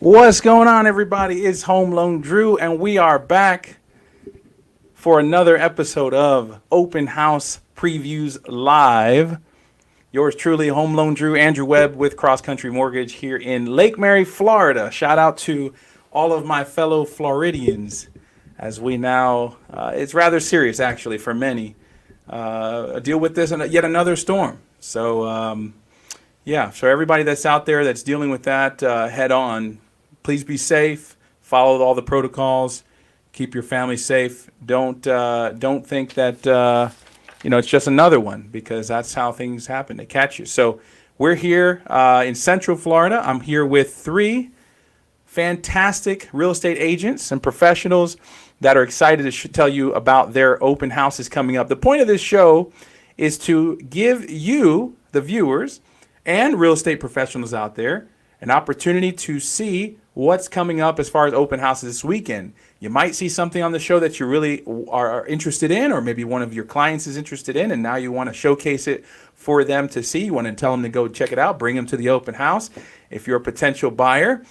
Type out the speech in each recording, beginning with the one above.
What's going on, everybody? It's Home Loan Drew, and we are back for another episode of Open House Previews Live. Yours truly, Home Loan Drew, Andrew Webb with Cross Country Mortgage here in Lake Mary, Florida. Shout out to all of my fellow Floridians as we now, it's rather serious actually for many, deal with this and yet another storm. So everybody that's out there that's dealing with that head on, please be safe. Follow all the protocols. Keep your family safe. Don't think that it's just another one, because that's how things happen. They catch you. So we're here in Central Florida. I'm here with three fantastic real estate agents and professionals that are excited to tell you about their open houses coming up. The point of this show is to give you, the viewers, and real estate professionals out there, an opportunity to see what's coming up as far as open houses this weekend. You might see something on the show that you really are interested in, or maybe one of your clients is interested in, and now you want to showcase it for them to see. You want to tell them to go check it out, bring them to the open house. If you're a potential buyer,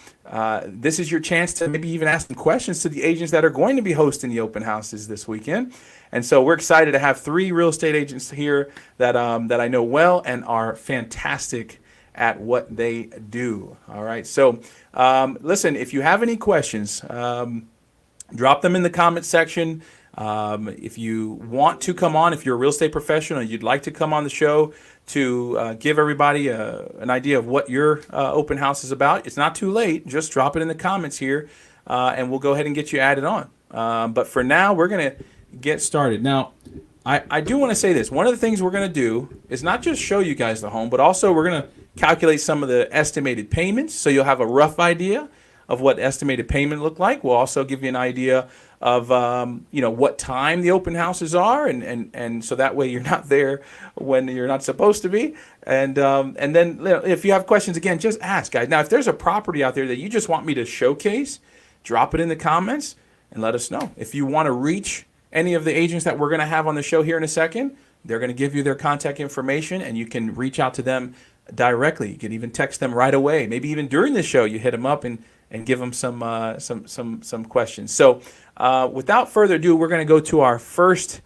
this is your chance to maybe even ask some questions to the agents that are going to be hosting the open houses this weekend. And so we're excited to have three real estate agents here that I know well and are fantastic at what they do. All right. So listen, if you have any questions, drop them in the comment section. If you want to come on, if you're a real estate professional and you'd like to come on the show to give everybody an idea of what your open house is about, it's not too late. Just drop it in the comments here, and we'll go ahead and get you added on. But for now, we're going to get started. Now, I do want to say this. One of the things we're going to do is not just show you guys the home, but also we're going to calculate some of the estimated payments, so you'll have a rough idea of what estimated payment look like. We'll also give you an idea of what time the open houses are, and so that way you're not there when you're not supposed to be. And then if you have questions, again, just ask, guys. Now, if there's a property out there that you just want me to showcase, drop it in the comments and let us know. If you want to reach any of the agents that we're going to have on the show here in a second, they're going to give you their contact information, and you can reach out to them directly. You can even text them right away. Maybe even during the show, you hit them up and give them some questions. So without further ado, we're going to go to our first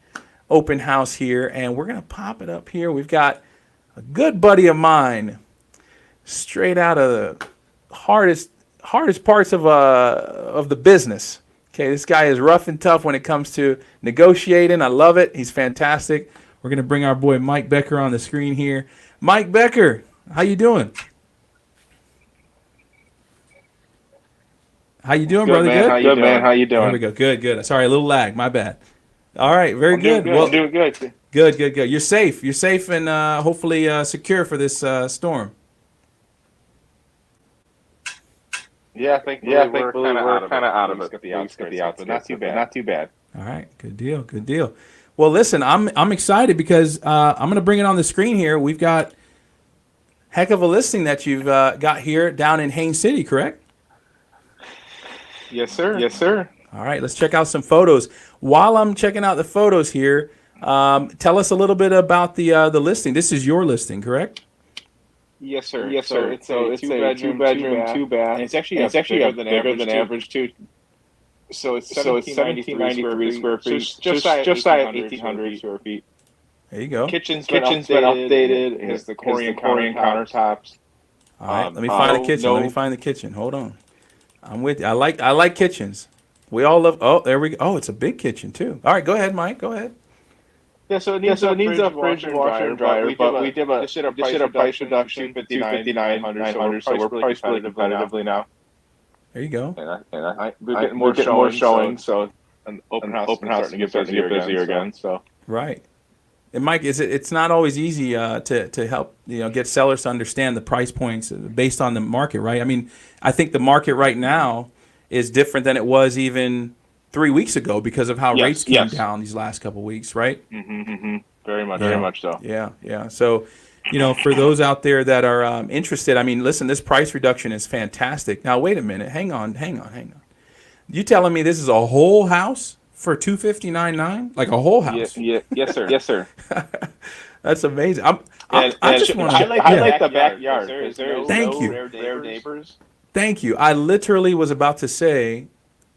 open house here, and we're going to pop it up here. We've got a good buddy of mine, straight out of the hardest parts of the business. Okay, this guy is rough and tough when it comes to negotiating. I love it. He's fantastic. We're going to bring our boy Mike Becker on the screen here. Mike Becker, how you doing? How you doing, brother? Man. Good, man. How you doing? There we go. Good. Sorry, a little lag. My bad. All right, very good. Well, doing good. Good. You're safe. You're safe and hopefully secure for this storm. Yeah, thankfully we're kind of out of it. Got the outskirts, but not too bad. All right, good deal. Well, listen, I'm excited because I'm going to bring it on the screen here. We've got heck of a listing that you've got here down in Haines City, correct? Yes, sir. All right, let's check out some photos. While I'm checking out the photos here, tell us a little bit about the listing. This is your listing, correct? Yes, sir. It's a two bedroom, two bath. And it's actually bigger than average too. So it's 1793 square feet, just shy of 1,800 square feet. There you go. Kitchen's been updated. It has the Corian countertops. All right, let me find the kitchen. Let me find the kitchen. Hold on. I'm with you. I like kitchens. We all love. Oh, there we go. Oh, it's a big kitchen too. All right, go ahead, Mike. Go ahead. Yeah, so it needs a fridge, washer, and dryer. But we did a price reduction, $259,900. So we're priced really competitively now. There you go. And we're getting more showing. So an open house starting to get busier again. So right. And Mike, it's not always easy to help get sellers to understand the price points based on the market, right? I mean, I think the market right now is different than it was even 3 weeks ago because of how rates came down these last couple of weeks, right? Very much so. Yeah. So, for those out there that are interested, I mean, listen, this price reduction is fantastic. Now, wait a minute. Hang on. You telling me this is a whole house for $259,900? Like a whole house? Yes, sir. That's amazing. I like the backyard. There's Thank you. Rare neighbors. Thank you. I literally was about to say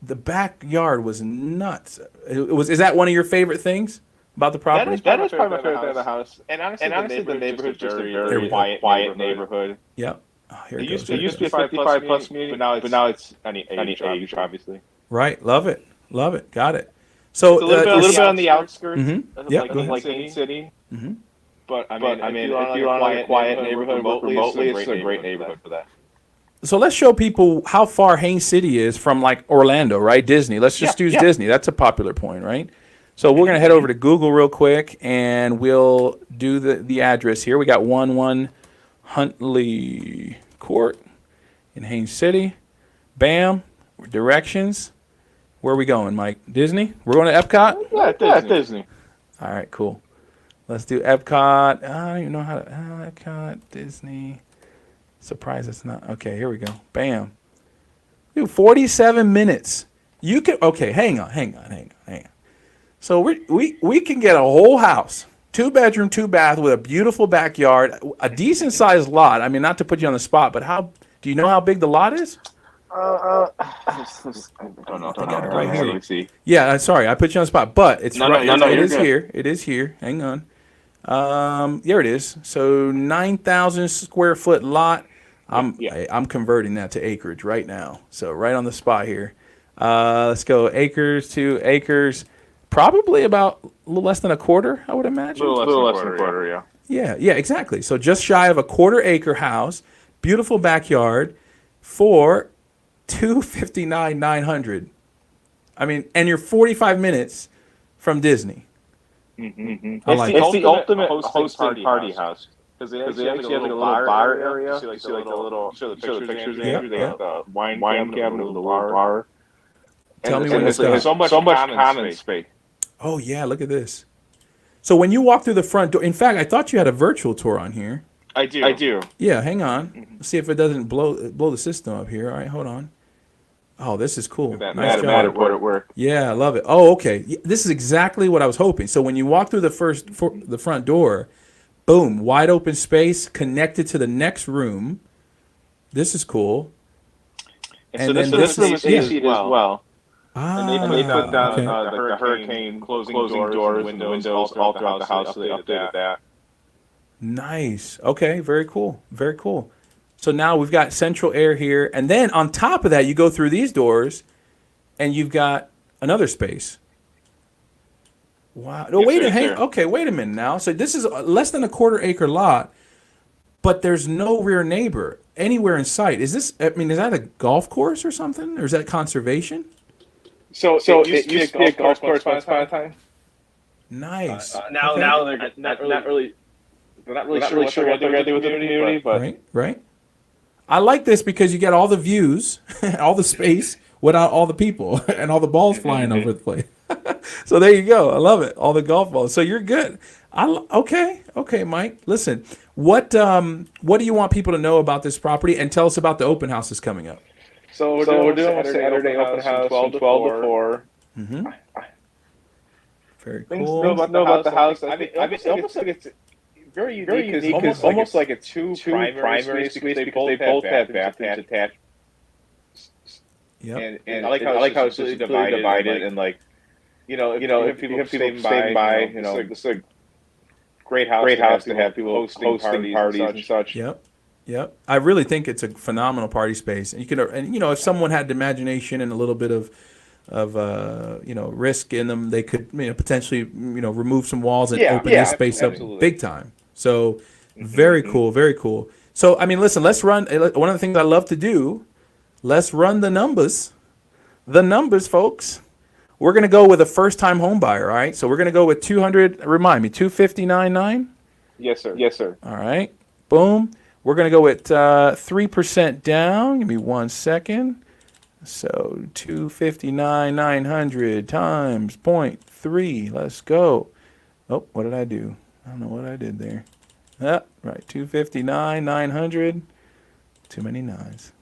the backyard was nuts. Is that one of your favorite things about the property? That is probably my favorite thing of the house. And honestly, the neighborhood's just a very quiet neighborhood. Yep. Oh, here It it used goes. to be a 55 plus community, but now it's any age, obviously. Right. Love it. Love it. Got it. So It's a little bit on the outskirts Mhm. of Yep, go ahead. like Haines City. Mhm. But I mean, if you want a quiet neighborhood remotely, it's a great neighborhood for that. So let's show people how far Haines City is from like Orlando, right? Disney. Let's just use Disney. That's a popular point, right? So we're gonna head over to Google real quick, and we'll do the address here. We got 1-1 Huntley Court in Haines City. Bam. Directions. Where are we going, Mike? Disney? We're going to Epcot? Yeah, Disney. All right, cool. Let's do Epcot. I don't even know how to. Epcot, Disney. Surprised it's not. Okay, here we go. Bam. Dude, 47 minutes. You can. Okay, hang on. So we can get a whole house, 2-bedroom, 2-bath with a beautiful backyard, a decent sized lot. I mean, not to put you on the spot, but do you know how big the lot is? I don't know. Right here. Let me see. Yeah, sorry, I put you on the spot, but it's No, right. no, It you're is good. here. It is here. Hang on. There it is. So 9,000 square foot lot. I'm converting that to acreage right now. So right on the spot here. Let's go acres to acres. Probably about a little less than a quarter, I would imagine. A little less than a quarter, yeah. Yeah, exactly. So just shy of a quarter-acre house, beautiful backyard, for $259,900. I mean, and you're 45 minutes from Disney. Mm-hmm. I like It's it. the ultimate hosting party house. Because they actually have like a little bar area. You see like the little pictures in Yeah, They yeah. have the wine cabinet with the bar. Tell me And when it's there's done. so much common space. Oh, yeah, look at this. So when you walk through the front door, in fact, I thought you had a virtual tour on here. I do. Yeah, hang on. Let's see if it doesn't blow the system up here. All right, hold on. Oh, this is cool. That Nice job. Matterport at work. Yeah, I love it. Oh, okay. This is exactly what I was hoping. So when you walk through the front door, boom, wide open space connected to the next room. This is cool. And so this room is AC as well. Ah, And they put down okay. the hurricane closing doors, windows all throughout the house. So they updated that. Nice. Okay, very cool. Very cool. So now we've got central air here, and then on top of that, you go through these doors, and you've got another space. Wow. No, Yes, wait sir, a hang. sir. Okay, wait a minute now. So this is less than a quarter-acre lot, but there's no rear neighbor anywhere in sight. Is this? I mean, is that a golf course or something, or is that conservation? So it used to be a golf course once upon a time. Nice. Now Okay. they're not really sure what they're going to do with the community, but Right. I like this because you get all the views, all the space, without all the people and all the balls flying over the place. So there you go. I love it. All the golf balls. So you're good. Okay, Mike. Listen, what do you want people to know about this property? And tell us about the open houses coming up. So we're doing a Saturday open house from 12 to 4. Mm-hmm. Very Things cool. to know about the house. I mean, almost like it's very unique. It's almost like a two primary space because they both have bathrooms attached. Yep. And I like how it's just divided and like, if people staying by, this is a great house to have people hosting parties and such. Yep. I really think it's a phenomenal party space. And if someone had the imagination and a little bit of risk in them, they could potentially remove some walls and open this space up big time. So very cool, very cool. So I mean, listen, let's run. One of the things I love to do, let's run the numbers, folks. We're gonna go with a first-time home buyer. All right, so we're gonna go with 200. Remind me, 259.9. Yes, sir. All right, boom. We're gonna go with 3% down. Give me 1 second. So 259,900 times 0.3. Let's go. Oh, what did I do? I don't know what I did there. Right. 259,900. Too many nines.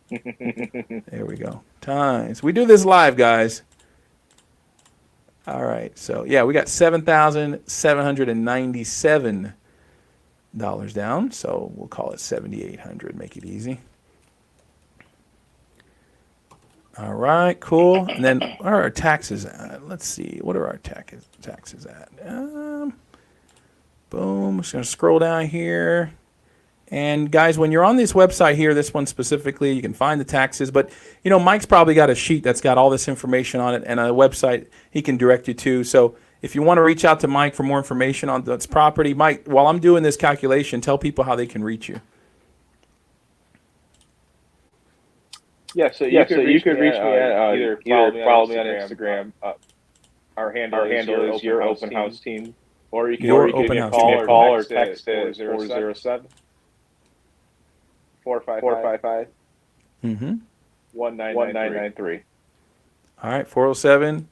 There we go. Times. We do this live, guys. All right. So yeah, we got $7,797 down. So we'll call it 7,800. Make it easy. All right, cool. And then what are our taxes at? Let's see. What are our taxes at? Boom. Just going to scroll down here. And guys, when you're on this website here, this one specifically, you can find the taxes. But, you know, Mike's probably got a sheet that's got all this information on it and a website he can direct you to. So if you want to reach out to Mike for more information on this property, Mike, while I'm doing this calculation, tell people how they can reach you. Yeah, so you could reach me at either follow me on Instagram. Our handle is your open house team, or you can give me a call or text at 407 455 1993. All right, 407.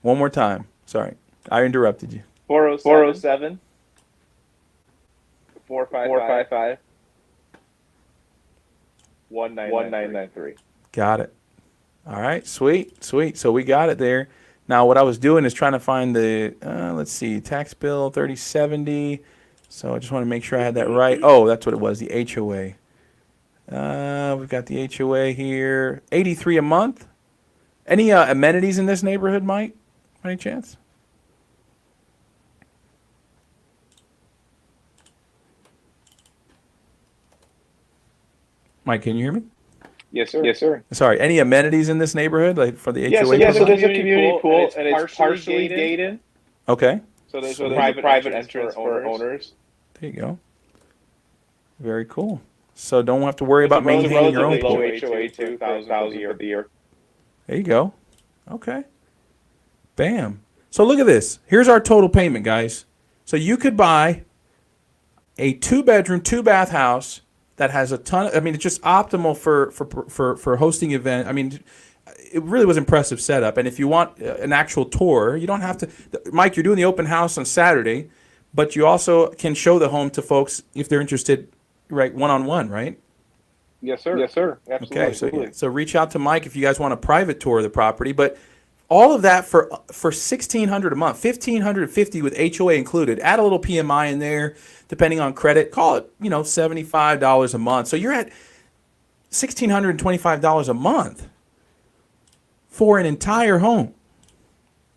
One more time. Sorry, I interrupted you. 407 455 1993. Got it. All right, sweet. So we got it there. Now, what I was doing is trying to find the, let's see, tax bill 3070. So I just want to make sure I had that right. Oh, that's what it was, the HOA. We've got the HOA here. 83 a month. Any amenities in this neighborhood, Mike? Any chance? Mike, can you hear me? Yes, sir. Yes, sir. Sorry, any amenities in this neighborhood, like for the HOA? So there's a community pool, and it's partially gated. Okay. So there's a private entrance for owners. There you go. Very cool. So don't have to worry about maintaining your own pool. HOA, $2,000 a year. There you go. Okay. Bam. So look at this. Here's our total payment, guys. So you could buy a 2-bedroom, 2-bath house that has a ton of, I mean, it's just optimal for hosting event. I mean, it really was impressive setup. And if you want an actual tour, you don't have to, Mike, you're doing the open house on Saturday, but you also can show the home to folks if they're interested, right, one-on-one, right? Yes, sir. Yes, sir. Absolutely. Okay, so reach out to Mike if you guys want a private tour of the property. But all of that for $1,600 a month, $1,550 with HOA included. Add a little PMI in there, depending on credit. Call it, $75 a month. So you're at $1,625 a month for an entire home.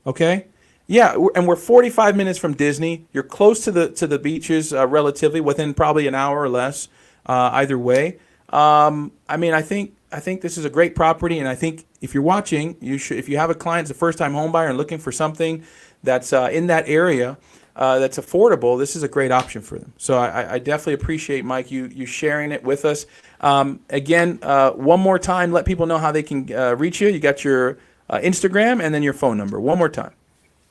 Okay. Yeah, and we're 45 minutes from Disney. You're close to the beaches, relatively within probably an hour or less, either way. I mean, I think this is a great property, and I think if you're watching, you should. If you have a client that's a first-time home buyer and looking for something that's in that area that's affordable, this is a great option for them. So I definitely appreciate, Mike, you sharing it with us. Again, one more time, let people know how they can reach you. You got your Instagram and then your phone number. One more time.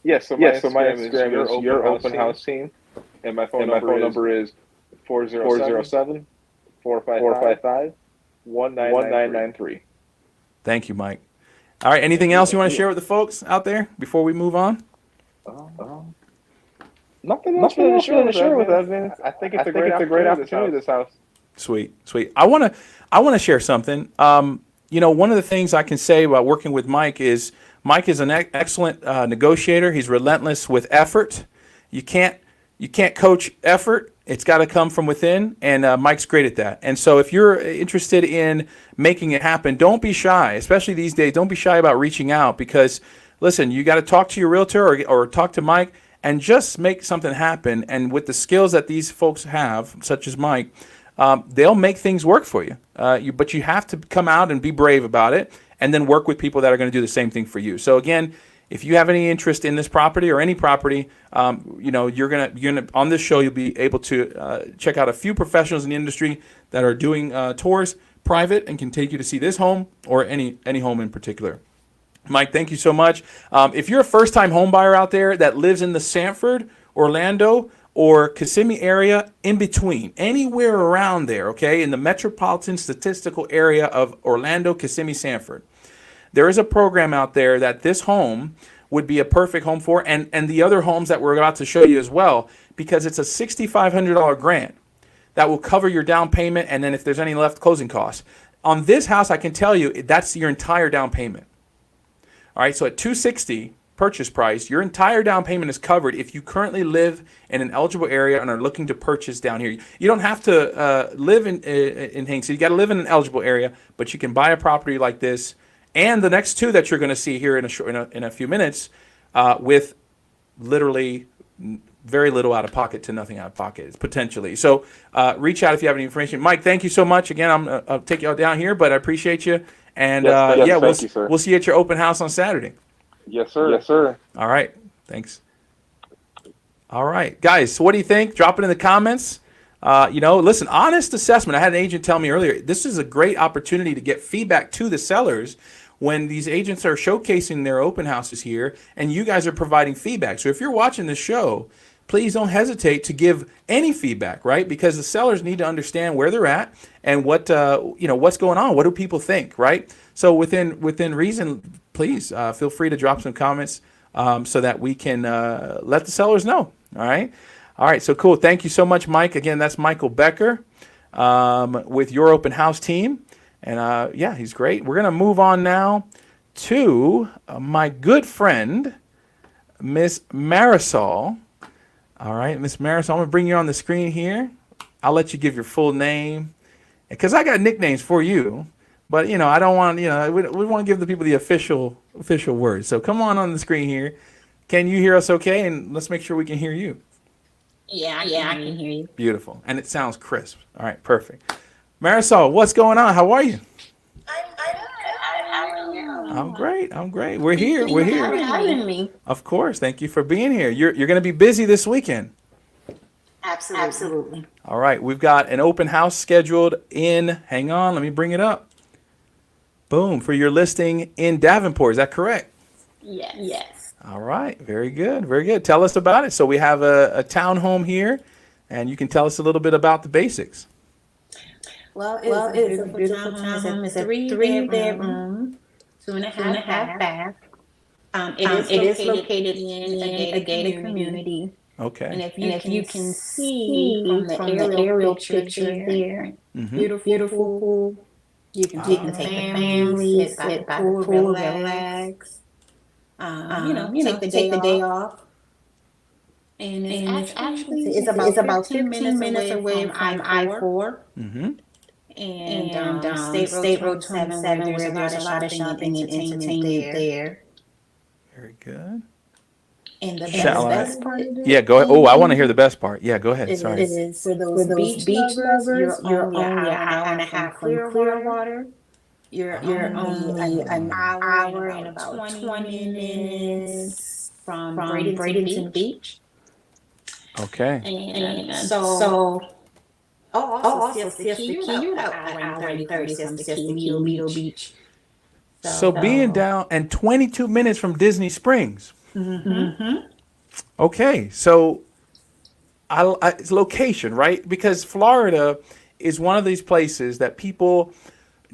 Yes. So my Instagram is your open house team, and my phone number is 407 455 1993. Thank you, Mike. All right. Anything else you want to share with the folks out there before we move on? Nothing to share with us, man. I think it's a great opportunity. This house. Sweet. I want to share something. One of the things I can say about working with Mike is an excellent negotiator. He's relentless with effort. You can't coach effort. It's got to come from within, and Mike's great at that. And so if you're interested in making it happen, don't be shy, especially these days. Don't be shy about reaching out because, listen, you got to talk to your realtor or talk to Mike and just make something happen. And with the skills that these folks have, such as Mike, they'll make things work for you. But you have to come out and be brave about it and then work with people that are going to do the same thing for you. So, again, if you have any interest in this property or any property, you're gonna on this show you'll be able to check out a few professionals in the industry that are doing tours private and can take you to see this home or any home in particular. Mike, thank you so much. If you're a first-time home buyer out there that lives in the Sanford, Orlando, or Kissimmee area, in between, anywhere around there, okay, in the metropolitan statistical area of Orlando, Kissimmee, Sanford, there is a program out there that this home would be a perfect home for, and the other homes that we're about to show you as well, because it's a $6,500 grant that will cover your down payment, and then if there's any left, closing costs. On this house, I can tell you that's your entire down payment. All right, so at $260 purchase price, your entire down payment is covered if you currently live in an eligible area and are looking to purchase down here. You don't have to live in Haines City. You got to live in an eligible area, but you can buy a property like this and the next two that you're going to see here in a few minutes, with literally very little out of pocket to nothing out of pocket potentially. So reach out if you have any information. Mike, thank you so much. Again, I'll take y'all down here, but I appreciate you. And thank you, sir. We'll see you at your open house on Saturday. Yes, sir. Yes, sir. All right. Thanks. All right, guys. So what do you think? Drop it in the comments. Listen, honest assessment. I had an agent tell me earlier, this is a great opportunity to get feedback to the sellers when these agents are showcasing their open houses here and you guys are providing feedback. So if you're watching this show, please don't hesitate to give any feedback, right? Because the sellers need to understand where they're at and what's going on. What do people think, right? So within reason, please feel free to drop some comments so that we can let the sellers know. All right. So cool. Thank you so much, Mike. Again, that's Michael Becker with your open house team. And he's great. We're going to move on now to my good friend, Miss Marisol. All right, Miss Marisol, I'm going to bring you on the screen here. I'll let you give your full name because I got nicknames for you. But, I don't want, we want to give the people the official words. So come on the screen here. Can you hear us okay? And let's make sure we can hear you. Yeah, I can hear you. Beautiful. And it sounds crisp. All right, perfect. Marisol, what's going on? How are you? I'm good. How are you? I'm great. We're here. Thank you for having me. Of course. Thank you for being here. You're going to be busy this weekend. Absolutely. All right. We've got an open house scheduled hang on, let me bring it up. Boom. For your listing in Davenport. Is that correct? Yes. All right. Very good. Very good. Tell us about it. So we have a townhome here, and you can tell us a little bit about the basics. Well, it's a beautiful townhome. It's a three-bedroom, two and a half bath. It is located in a gated community. Okay. And if you can see from the aerial picture there, beautiful pool. You can take the family, sit by the pool, relax. Take the day off. And it's about 15 minutes away from I-4. Mm-hmm. And State Road 27, where there's a lot of shopping and entertainment there. Very good. And the best part of it? Yeah, go ahead. Oh, I want to hear the best part. Yeah, go ahead. Sorry. It is for those beach lovers, you're only an hour and a half from Clearwater. You're only an hour and about 20 minutes from Bradenton Beach. Okay. And so also Siesta Key, about an hour and 30 from Siesta Key Beach. So being down and 22 minutes from Disney Springs. Mm-hmm. Okay, so it's location, right? Because Florida is one of these places that people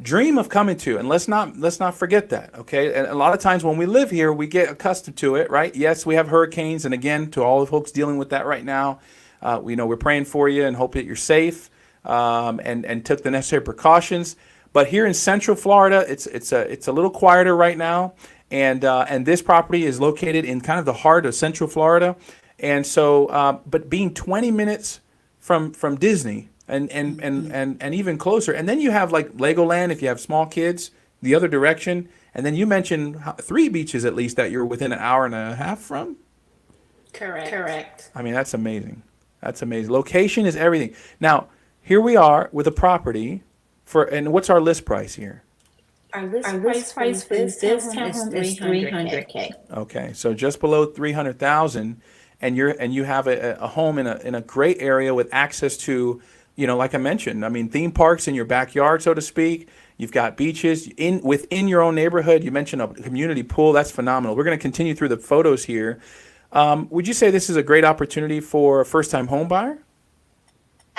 dream of coming to, and let's not forget that. Okay, and a lot of times when we live here, we get accustomed to it, right? Yes, we have hurricanes, and again, to all the folks dealing with that right now, we're praying for you and hope that you're safe, and took the necessary precautions. But here in Central Florida, it's a little quieter right now. And this property is located in kind of the heart of Central Florida, and so but being 20 minutes from Disney and even closer, and then you have like Legoland if you have small kids the other direction, and then you mentioned 3 beaches at least that you're within an hour and a half from. Correct. I mean, that's amazing. That's amazing. Location is everything. Now here we are with a property and what's our list price here? Our list price for this townhome is $300K. Okay, so just below 300,000, and you have a home in a great area with access to, like I mentioned, I mean, theme parks in your backyard, so to speak. You've got beaches within your own neighborhood. You mentioned a community pool. That's phenomenal. We're going to continue through the photos here. Would you say this is a great opportunity for a first-time home buyer?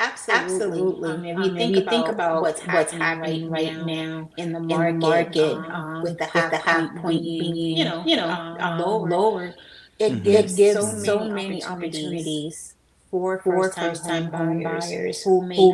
Absolutely. If you think about what's happening right now in the market, with the half point being, lower, it gives so many opportunities for first-time home buyers who may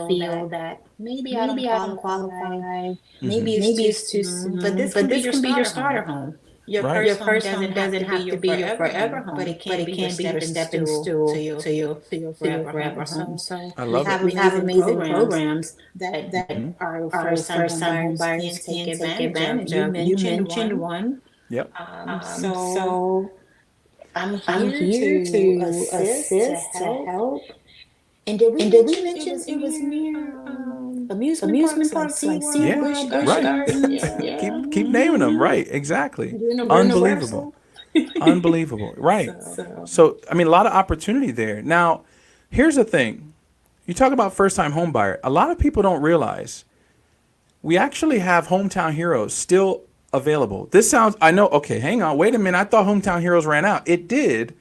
feel that maybe I don't qualify, maybe it's too soon, but this can be your starter home. Your Right. first home doesn't have to be your forever home, but it can be your stepping stool to your forever home. So I we love it. have amazing programs that Mhm. our first time home buyers can take advantage of. You mentioned one. Yep. So I'm I'm here here to to assist, to assist, to help. help. And did we And did we mention mention it was near amusement amusement parks like parks like Yeah. SeaWorld, SeaWorld, Busch Busch Right. Gardens? Gardens? Yeah. Keep naming them. Right. Exactly. Universal. Unbelievable. Unbelievable. Right. So So, I mean, a lot of opportunity there. Now, here's the thing. You talk about first-time home buyer. A lot of people don't realize we actually have Hometown Heroes still available. This sounds, I know, okay, hang on, wait a minute. I thought Hometown Heroes ran out. It did.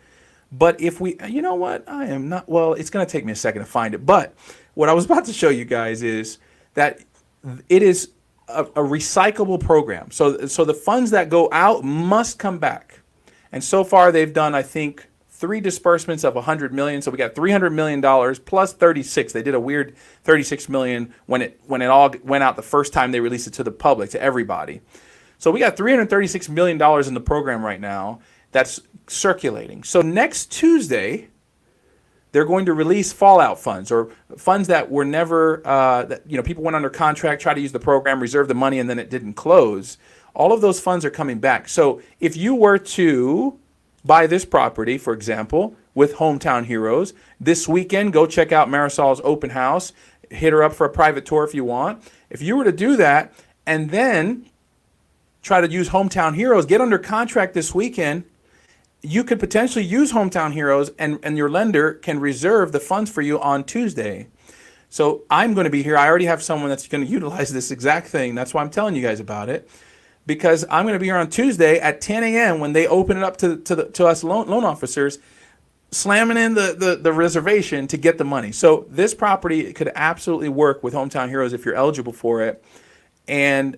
But if we, you know what? I am not, well, it's going to take me a second to find it. But what I was about to show you guys is that it is a recyclable program. So the funds that go out must come back. And so far they've done, I think, 3 disbursements of 100 million. So we got $300 million plus 36. They did a weird 36 million when it all went out the first time they released it to the public, to everybody. So we got $336 million in the program right now that's circulating. So next Tuesday, they're going to release fallout funds, or funds that were never, that, you know, people went under contract, tried to use the program, reserved the money, and then it didn't close. All of those funds are coming back. So if you were to buy this property, for example, with Hometown Heroes, this weekend, go check out Marisol's open house. Hit her up for a private tour if you want. If you were to do that and then try to use Hometown Heroes, get under contract this weekend, you could potentially use Hometown Heroes, and your lender can reserve the funds for you on Tuesday. So I'm going to be here. I already have someone that's going to utilize this exact thing. That's why I'm telling you guys about it, because I'm going to be here on Tuesday at 10 a.m. when they open it up to us loan officers, slamming in the reservation to get the money. So this property could absolutely work with Hometown Heroes if you're eligible for it. And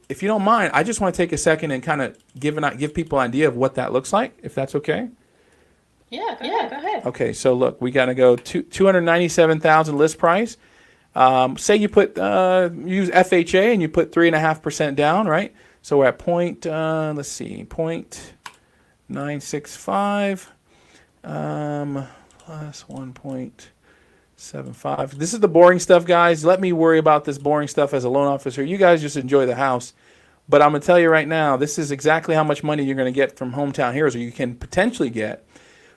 if you don't mind, I just want to take a second and kind of give people an idea of what that looks like, if that's okay. yeah, go ahead. Okay, so look, we got to go 297,000 list price. Say you put use FHA and you put 3.5% down, right? So we're at let's see, 0.965 plus 1.75. This is the boring stuff, guys. Let me worry about this boring stuff as a loan officer. You guys just enjoy the house. But I'm going to tell you right now, this is exactly how much money you're going to get from Hometown Heroes, or you can potentially get.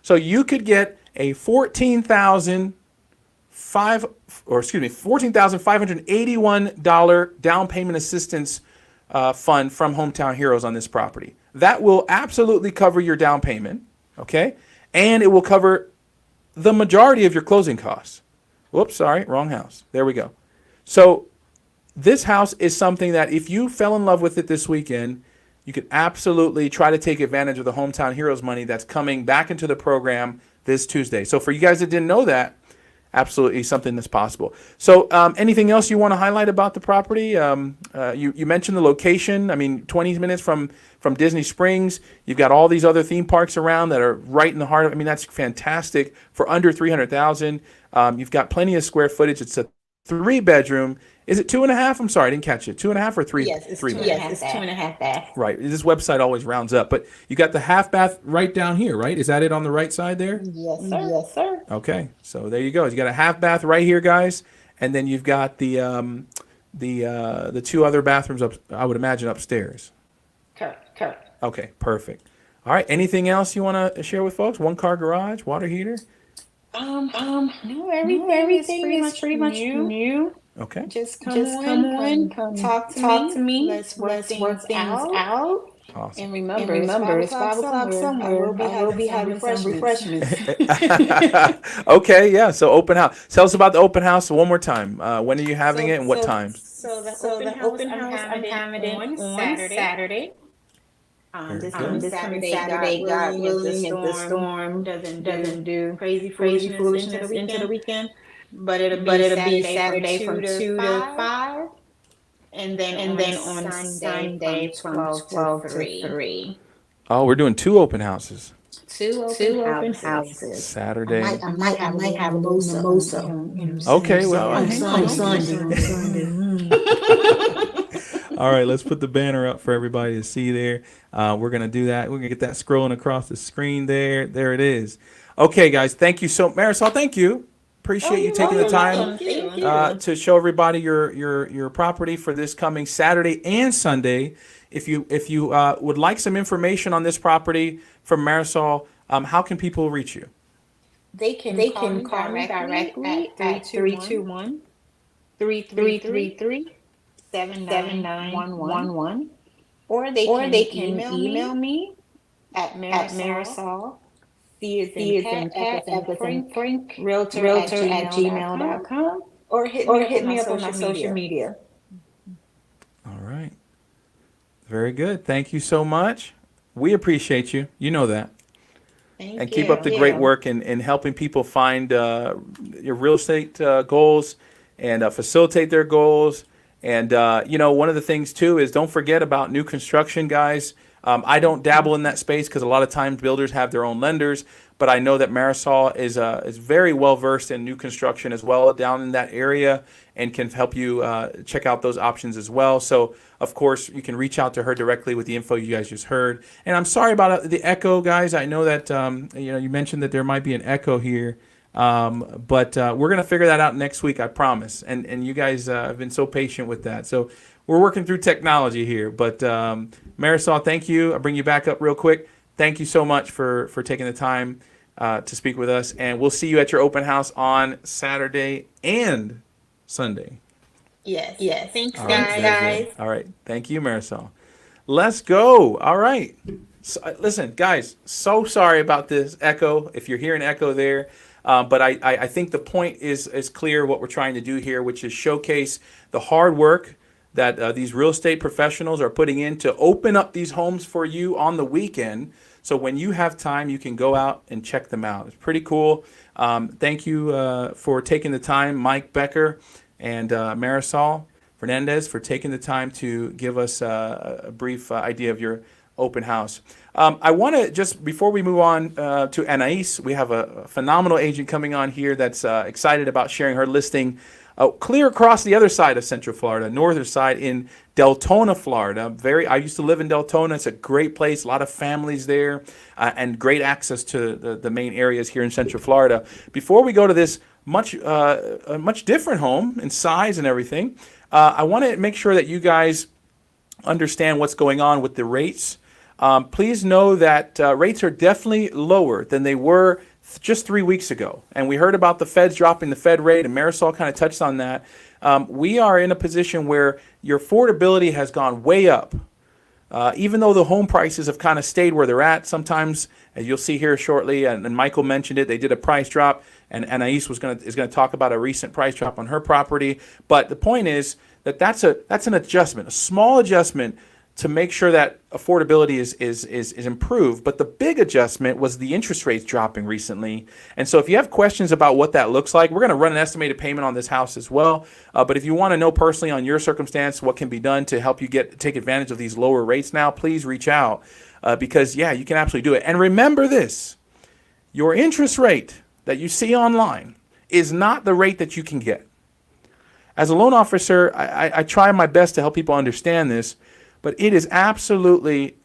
So you could get a $14,581 down payment assistance fund from Hometown Heroes on this property. That will absolutely cover your down payment, okay? And it will cover the majority of your closing costs. Whoops, sorry, wrong house. There we go. So this house is something that if you fell in love with it this weekend, you could absolutely try to take advantage of the Hometown Heroes money that's coming back into the program this Tuesday. So for you guys that didn't know that, absolutely something that's possible. So anything else you want to highlight about the property? You mentioned the location. I mean, 20 minutes from Disney Springs. You've got all these other theme parks around that are right in the heart of, I mean, that's fantastic for under 300,000. You've got plenty of square footage. It's a 3-bedroom. Is it 2.5? I'm sorry, I didn't catch it. 2.5 or 3? Yes, it's 3 2.5. Yes, it's 2.5 bath. Right. This website always rounds up, but you got the half bath right down here, right? Is that it on the right side there? Yes, sir. Yes, sir. Okay, so there you go. You got a half bath right here, guys, and then you've got the 2 other bathrooms up, I would imagine, upstairs. Correct. Okay, perfect. All right. Anything else you want to share with folks? 1-car garage, water heater. No, everything is pretty much new. Okay. Just come on, talk to me. Let's work things out. Awesome. And remember, it's 5 o'clock somewhere. I will be having some refreshments. Okay, yeah. So open house. Tell us about the open house one more time. When are you having it and what times? So the open house I'm having it on Saturday. This coming Saturday, God willing, if the storm doesn't do crazy foolishness into the weekend. But it'll be Saturday from 2 to 5. And then on Sunday from 12 to 3. Oh, we're doing 2 open houses. Two open houses. Saturday. I might have a mimosa. Okay, well, on Sunday. All right, let's put the banner up for everybody to see there. We're going to do that. We're going to get that scrolling across the screen there. There it is. Okay, guys, thank you so Marisol, thank you. Appreciate you taking the time to show everybody your property for this coming Saturday and Sunday. If you would like some information on this property from Marisol, how can people reach you? They can call me directly at 321-333-7911, or they can email me at Marisol, C as in cat, F as in Frank, realtor at gmail.com, or hit me up on my social media. All right. Very good. Thank you so much. We appreciate you. You know that. Thank And you. keep up the great work in helping people find your real estate goals and facilitate their goals. And, one of the things, too, is don't forget about new construction, guys. I don't dabble in that space because a lot of times builders have their own lenders. But I know that Marisol is very well versed in new construction as well down in that area and can help you check out those options as well. So, of course, you can reach out to her directly with the info you guys just heard. And I'm sorry about the echo, guys. I know that you mentioned that there might be an echo here, but we're gonna figure that out next week, I promise. And you guys have been so patient with that. So we're working through technology here. But Marisol, thank you. I'll bring you back up real quick. Thank you so much for taking the time to speak with us. And we'll see you at your open house on Saturday and Sunday. Yes. Thanks, All right, guys. All right. Thank you, Marisol. Let's go. All right. So, listen, guys, so sorry about this echo, if you're hearing echo there. But I think the point is clear what we're trying to do here, which is showcase the hard work that these real estate professionals are putting in to open up these homes for you on the weekend. So when you have time, you can go out and check them out. It's pretty cool. Thank you for taking the time, Mike Becker and Marisol Fernandez, for taking the time to give us a brief idea of your open house. I want to just, before we move on to Anais, we have a phenomenal agent coming on here that's excited about sharing her listing clear across the other side of Central Florida, northern side in Deltona, Florida. I used to live in Deltona. It's a great place, a lot of families there, and great access to the main areas here in Central Florida. Before we go to this a much different home in size and everything, I want to make sure that you guys understand what's going on with the rates. Please know that rates are definitely lower than they were just 3 weeks ago. And we heard about the feds dropping the Fed rate, and Marisol kind of touched on that. We are in a position where your affordability has gone way up. Even though the home prices have kind of stayed where they're at, sometimes, as you'll see here shortly, and Michael mentioned it, they did a price drop, and Anais is going to talk about a recent price drop on her property. But the point is that that's an adjustment, a small adjustment to make sure that affordability is improved. But the big adjustment was the interest rates dropping recently. And so if you have questions about what that looks like, we're going to run an estimated payment on this house as well. But if you want to know personally on your circumstance what can be done to help you take advantage of these lower rates now, please reach out because, yeah, you can absolutely do it. And remember this, your interest rate that you see online is not the rate that you can get. As a loan officer, I try my best to help people understand this, but it is absolutely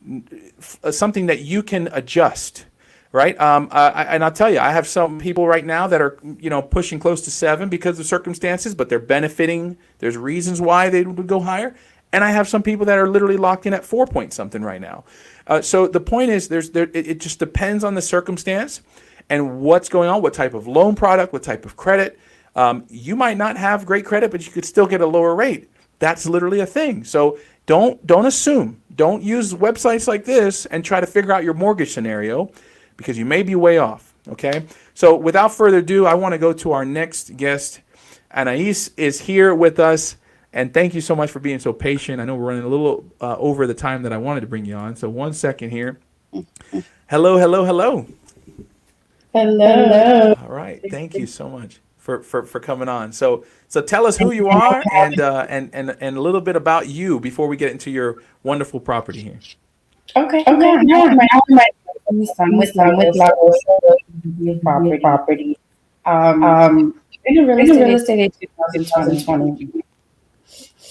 something that you can adjust, right? And I'll tell you, I have some people right now that are, pushing close to 7 because of circumstances, but they're benefiting. There's reasons why they would go higher. And I have some people that are literally locked in at 4 point something right now. So the point is, it just depends on the circumstance and what's going on, what type of loan product, what type of credit. You might not have great credit, but you could still get a lower rate. That's literally a thing. So don't assume. Don't use websites like this and try to figure out your mortgage scenario because you may be way off, okay? So without further ado, I want to go to our next guest. Anais is here with us, and thank you so much for being so patient. I know we're running a little over the time that I wanted to bring you on, so 1 second here. Hello. Hello. All right, thank you so much for coming on. So tell us who you are and a little bit about you before we get into your wonderful property here. Okay. My with Lagos property. In real estate in 2020.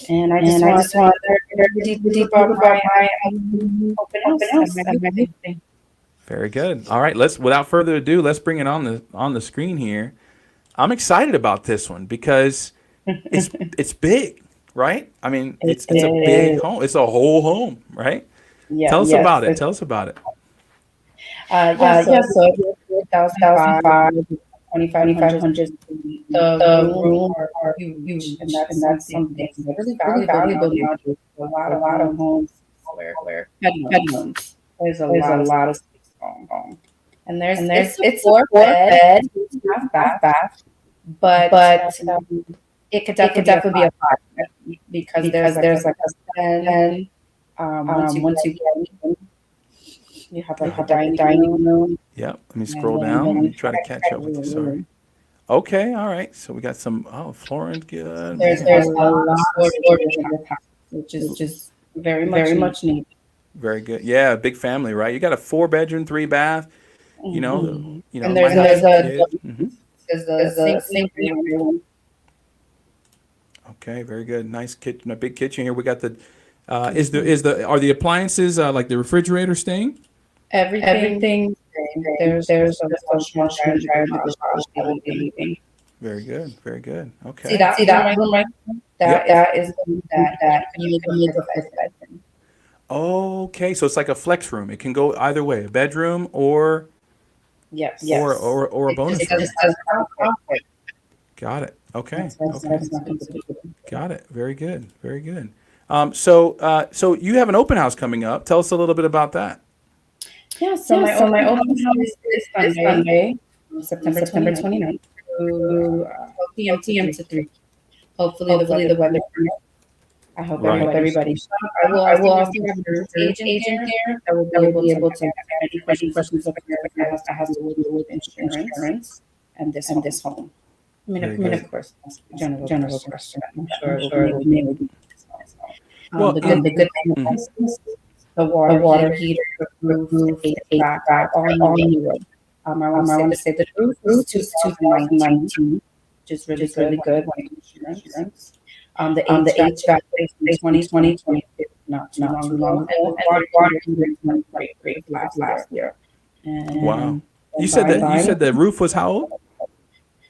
And I just want to deep about my open house and my birthday. Very good. All right, without further ado, let's bring it on the screen here. I'm excited about this one because it's big, right? I mean, it's a big home. It's a whole home, right? Yeah. Tell us about it. Tell us about it. So 2005, 2,500. The room are huge, and that's something really valuable nowadays. A lot of homes where bedrooms. There's a lot of space going on. And it's a four-bed, half bath, but it could definitely be a five because there's like a stand. Once you get in, you have like a dining room. Yep. Let me scroll down. Let me try to catch up with you. Sorry. Okay. All right. So we got some. Oh, flooring good. There's a lot of storage in the house, which is just very much needed. Very good. Yeah, big family, right? You got a 4-bedroom, 3-bath. You know, And my there's house a sink in every room. Okay, very good. Nice kitchen, a big kitchen here. We got the. Are the appliances like the refrigerator staying? Everything. There's a small dryer that will be leaving. Very good. Very good. Okay. See that room right there? That is the room that you can make a fifth bedroom. Okay, so it's like a flex room. It can go either way, a bedroom or Yes. or a bonus room. Conflict. Got it. Okay. That's not Got it. Very good. Very good. So you have an open house coming up. Tell us a little bit about that. Yeah, so my open house is this Sunday, September 29th, to 12 p.m. to 3. Hopefully the weather permits. I hope everybody's I will also have an agent there that will be able to answer any questions that has to do with insurance and this home. I mean, of course, that's a general question. I'm sure it will mainly be this home. The good thing is the water heater, the roof, HVAC, all new. I want to say the roof is 2019, which is really good when it comes to insurance. The HVAC is 2020, not too long ago. And water heater is great last year. And Wow. You said the roof was how old?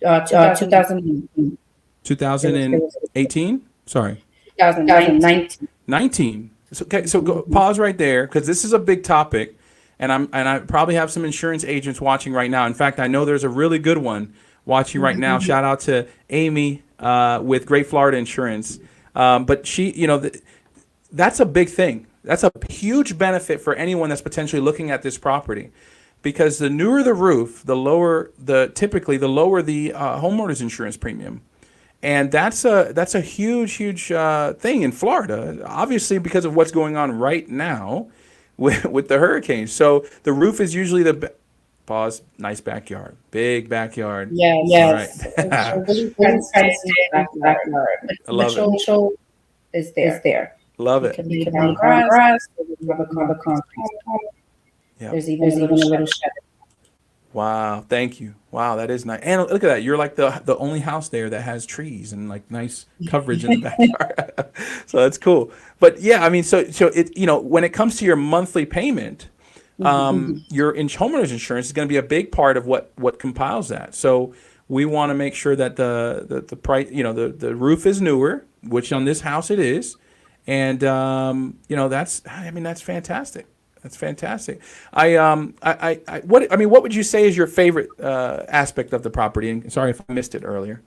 2018. 2018? Sorry. 2019. 19. Okay, so pause right there because this is a big topic, and I probably have some insurance agents watching right now. In fact, I know there's a really good one watching right now. Shout out to Amy with Great Florida Insurance. But she, that's a big thing. That's a huge benefit for anyone that's potentially looking at this property, because the newer the roof, typically the lower the homeowner's insurance premium. And that's a huge thing in Florida, obviously because of what's going on right now with the hurricanes. So the roof is usually nice backyard, big backyard. Yes. All right. Really backyard. I love it. Show is there. Love You it. can lay down grass. You have a concrete. Yeah. There's even a little shed. Wow, thank you. Wow, that is nice. And look at that. You're like the only house there that has trees and like nice coverage in the backyard. So that's cool. But yeah, I mean, so it, when it comes to your monthly payment, your homeowner's insurance is going to be a big part of what compiles that. So we want to make sure that the price, the roof is newer, which on this house it is. And that's fantastic. That's fantastic. What would you say is your favorite aspect of the property? And sorry if I missed it earlier.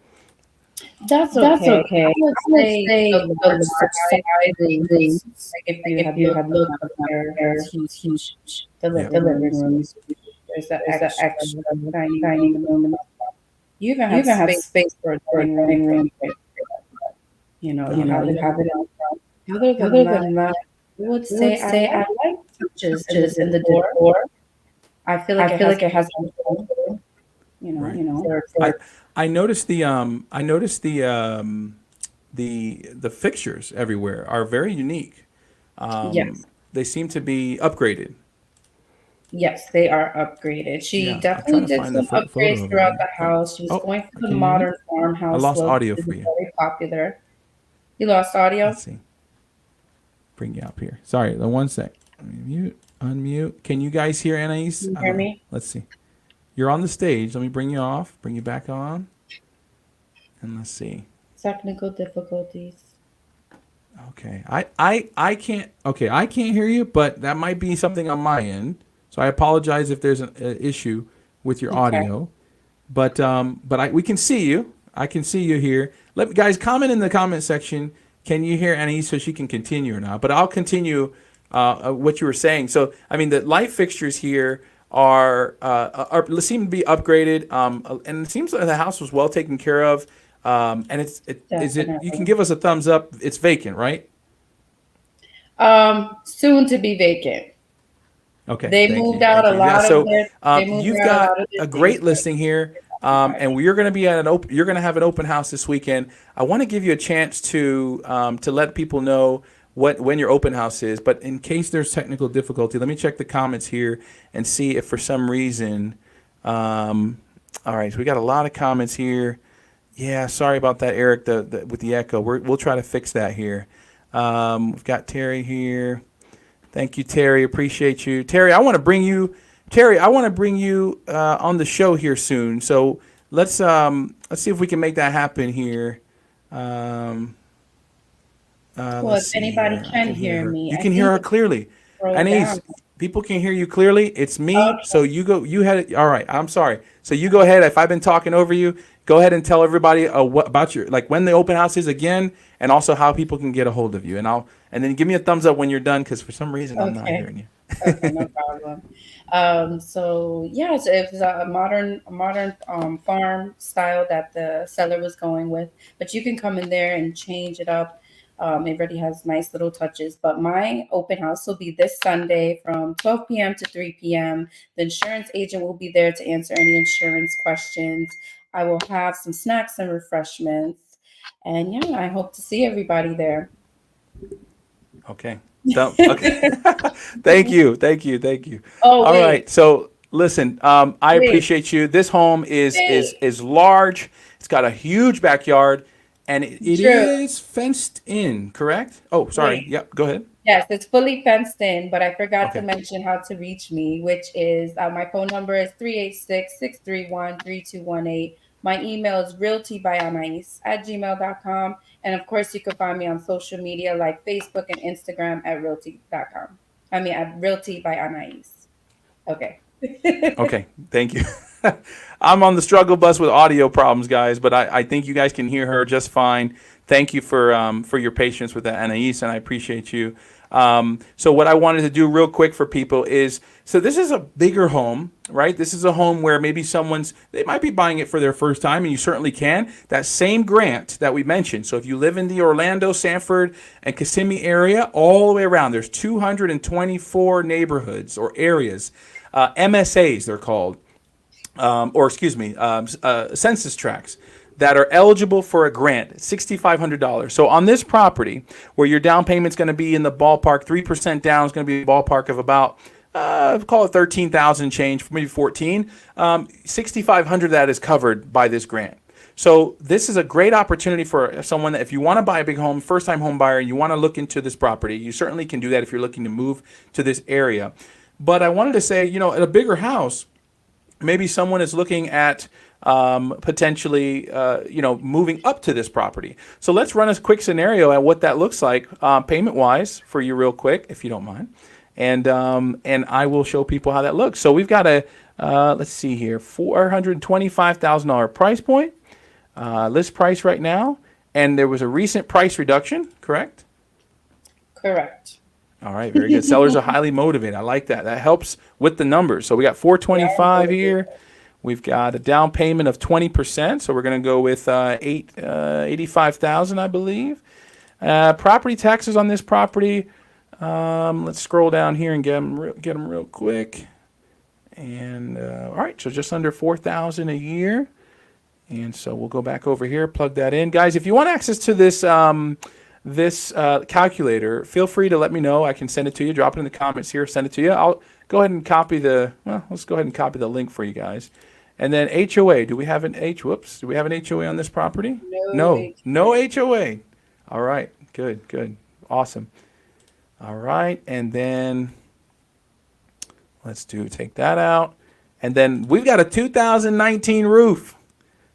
That's okay. I would say the side things. If you have looked up there's huge. The living room is huge. There's that extra dining room. You even have space for a dining room. You have it out front. Other than that, I would say I like touches in the door. I feel like it has Right. I noticed the fixtures everywhere are very unique. Yes. They seem to be upgraded. Yes, they are upgraded. She Yeah, I'm definitely trying to did find some the photo upgrades of throughout it. the house. She was Oh, going for can the you modern hear farmhouse I lost look, audio which for is you. very popular. You lost audio? Let's see. Bring you up here. Sorry, the one sec. Let me mute, unmute. Can you guys hear Anais? Can you hear me? Let's see. You're on the stage. Let me bring you off. Bring you back on. And let's see. Technical difficulties. Okay. I can't. Okay, I can't hear you, but that might be something on my end. So I apologize if there's an issue with your Okay. audio. But we can see you. I can see you here. Guys, comment in the comment section. Can you hear Annie so she can continue or not? But I'll continue what you were saying. So I mean, the light fixtures here are seem to be upgraded, and it seems like the house was well taken care of. And is it? You Definitely. can give us a thumbs up. It's vacant, right? Soon to be vacant. Okay. They thank moved you, out thank a you. Yeah, lot so of their. They moved you've out a got lot of their a great things, listing here, and you're going to be at an open. You're going to have an open house this weekend. I want to give you a chance to let people know when your open house is. But in case there's technical difficulty, let me check the comments here and see if for some reason. All right, so we got a lot of comments here. Yeah, sorry about that, Eric. With the echo, we'll try to fix that here. We've got Terry here. Thank you, Terry. Appreciate you, Terry. I want to bring you on the show here soon. So let's see if we can make that happen here. Well, Let's if see anybody here. I can hear her. me, You I can hear her think clearly. scroll Anais, down. people can hear you clearly. It's me. Okay. So you had it. All right. I'm sorry. So you go ahead. If I've been talking over you, go ahead and tell everybody what about your, like, when the open house is again, and also how people can get a hold of you. And then give me a thumbs up when you're done, because for some reason I'm not Okay. hearing you. Okay, no problem. So yes, it was a modern farm style that the seller was going with, but you can come in there and change it up. It already has nice little touches. But my open house will be this Sunday from 12 p.m. to 3 p.m. The insurance agent will be there to answer any insurance questions. I will have some snacks and refreshments, and yeah, I hope to see everybody there. Okay. Okay. Thank you. Oh, All wait. right. So listen, I Wait. appreciate you. This home is Wait. large. It's got a huge backyard, and it True. is fenced in. Correct? Oh, sorry. Wait. Yep. Go ahead. Yes, it's fully fenced in, but I forgot to Okay. mention how to reach me, which is my phone number is 386-631-3218. My email is realtybyanais@gmail.com. And of course, you can find me on social media like Facebook and Instagram at realty.com. I mean, at Realty by Anais. Okay. Okay. Thank you. I'm on the struggle bus with audio problems, guys, but I think you guys can hear her just fine. Thank you for your patience with that, Anais, and I appreciate you. So what I wanted to do real quick for people is, so this is a bigger home, right? This is a home where maybe they might be buying it for their first time, and you certainly can. That same grant that we mentioned. So if you live in the Orlando, Sanford, and Kissimmee area, all the way around, there's 224 neighborhoods or areas, MSAs they're called, census tracts that are eligible for a grant, $6,500. So on this property, where your down payment's going to be in the ballpark, 3% down is going to be a ballpark of about, call it 13,000 change, maybe 14. 6,500 of that is covered by this grant. So this is a great opportunity for someone that, if you want to buy a big home, first-time home buyer, and you want to look into this property, you certainly can do that if you're looking to move to this area. But I wanted to say, at a bigger house, maybe someone is looking at potentially, moving up to this property. So let's run a quick scenario at what that looks like payment-wise for you real quick, if you don't mind. And I will show people how that looks. So we've got let's see here, $425,000 price point, list price right now. And there was a recent price reduction, correct? Correct. All right, very good. Sellers are highly motivated. I like that. That helps with the numbers. So we got 425 here. We've got a down payment of 20%. So we're going to go with 85,000, I believe. Property taxes on this property. Let's scroll down here and get them real quick. And all right, so just under 4,000 a year. And so we'll go back over here, plug that in, guys. If you want access to this calculator, feel free to let me know. I can send it to you. Drop it in the comments here. Send it to you. I'll go ahead and let's go ahead and copy the link for you guys. And then HOA. Do we have an HOA on this property? No. No HOA. All right. Good, good. Awesome. All right. And then take that out. And then we've got a 2019 roof.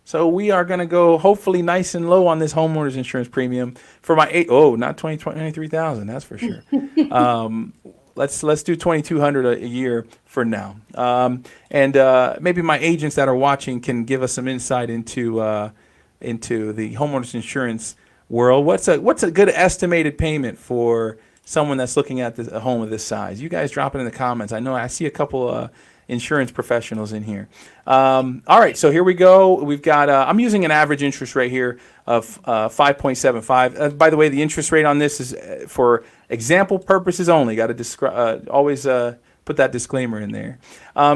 So we are going to go hopefully nice and low on this homeowner's insurance premium for my not 23,000. That's for sure. Let's do 2,200 a year for now. And maybe my agents that are watching can give us some insight into the homeowners insurance world. What's a good estimated payment for someone that's looking at a home of this size? You guys drop it in the comments. I know I see a couple insurance professionals in here. All right, so here we go. We've got, I'm using an average interest rate here of 5.75. By the way, the interest rate on this is for example purposes only. Got to always put that disclaimer in there.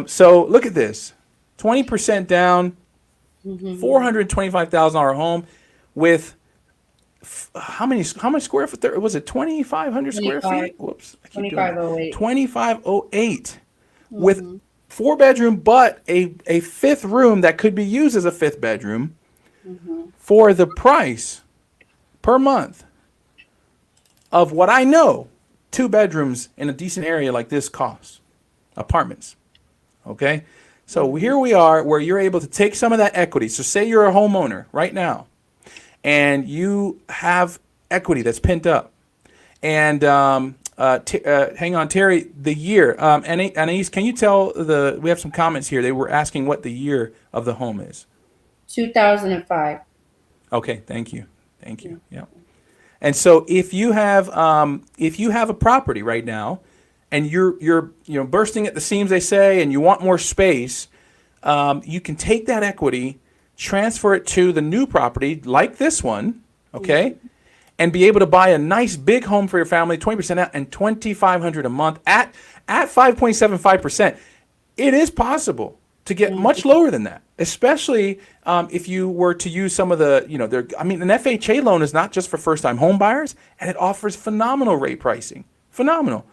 So look at this, 20% down, $425,000 home with how much square foot? Was it 2,500 square feet? Whoops, 2508. 2,508 with 4-bedroom, but a fifth room that could be used as a fifth bedroom for the price per month of what I know 2 bedrooms in a decent area like this costs. Apartments. Okay? So here we are where you're able to take some of that equity. So say you're a homeowner right now and you have equity that's pent up. And hang on, Terry, the year. Anais, can you tell we have some comments here. They were asking what the year of the home is. 2005. Okay, thank you. Yeah. And so if you have a property right now and you're bursting at the seams, they say, and you want more space, you can take that equity, transfer it to the new property like this one, okay? And be able to buy a nice big home for your family, 20% out and $2,500 a month at 5.75%. It is possible to get much lower than that, especially if you were to use some of the, an FHA loan is not just for first-time home buyers, and it offers phenomenal rate pricing, phenomenal.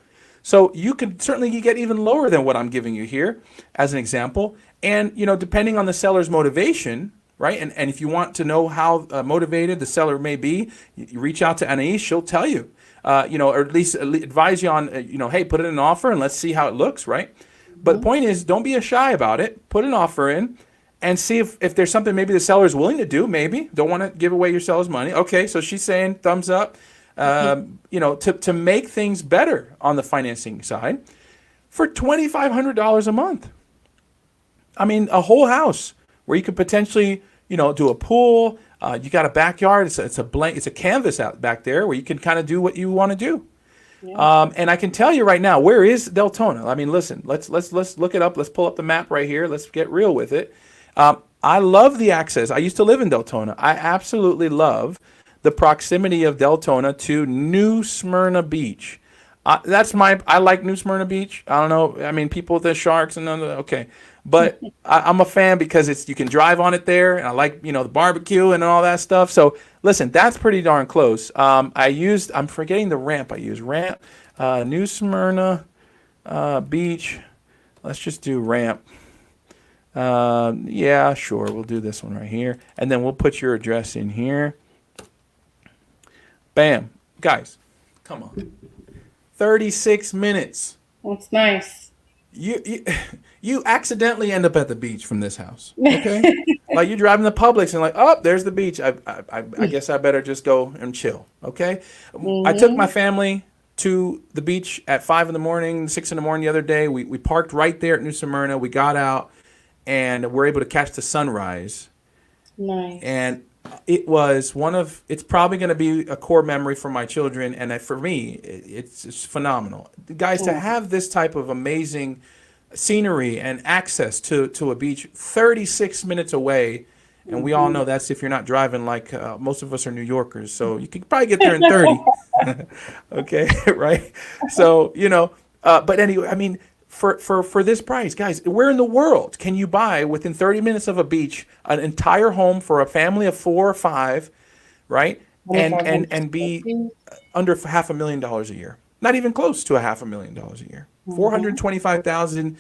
So you could certainly get even lower than what I'm giving you here as an example. And, depending on the seller's motivation, right? And if you want to know how motivated the seller may be, you reach out to Anais. She'll tell you, or at least advise you on, hey, put in an offer and let's see how it looks, right? But the point is, don't be shy about it. Put an offer in and see if there's something maybe the seller is willing to do. Maybe don't want to give away your seller's money. Okay, so she's saying thumbs up. To make things better on the financing side for $2,500 a month. I mean, a whole house where you could potentially, do a pool. You got a backyard. It's a canvas out back there where you can kind of do what you want to do. Yeah. And I can tell you right now, where is Deltona? I mean, listen, let's look it up. Let's pull up the map right here. Let's get real with it. I love the access. I used to live in Deltona. I absolutely love the proximity of Deltona to New Smyrna Beach. I like New Smyrna Beach. I don't know. I mean, people with the sharks and okay. But I'm a fan because you can drive on it there, and I like the barbecue and all that stuff. So listen, that's pretty darn close. I'm forgetting the ramp. I use ramp, New Smyrna Beach. Let's just do ramp. Yeah, sure. We'll do this one right here, and then we'll put your address in here. Bam, guys, come on. 36 minutes. That's nice. You accidentally end up at the beach from this house. Okay, like you're driving the Publix and like, oh, there's the beach. I guess I better just go and chill. Okay, I took my family to the beach at 5 in the morning, 6 in the morning the other day. We parked right there at New Smyrna. We got out and we're able to catch the sunrise. Nice. And it's probably going to be a core memory for my children. And for me, it's phenomenal. Guys, to have this type of amazing scenery and access to a beach 36 minutes away. And we all know that's if you're not driving like most of us are New Yorkers. So you could probably get there in 30. Okay, right? So, but anyway, I mean, for this price, guys, where in the world can you buy within 30 minutes of a beach an entire home for a family of 4 or 5, right? And be under $500,000 a year. Not even close to $500,000 a year. $425,000,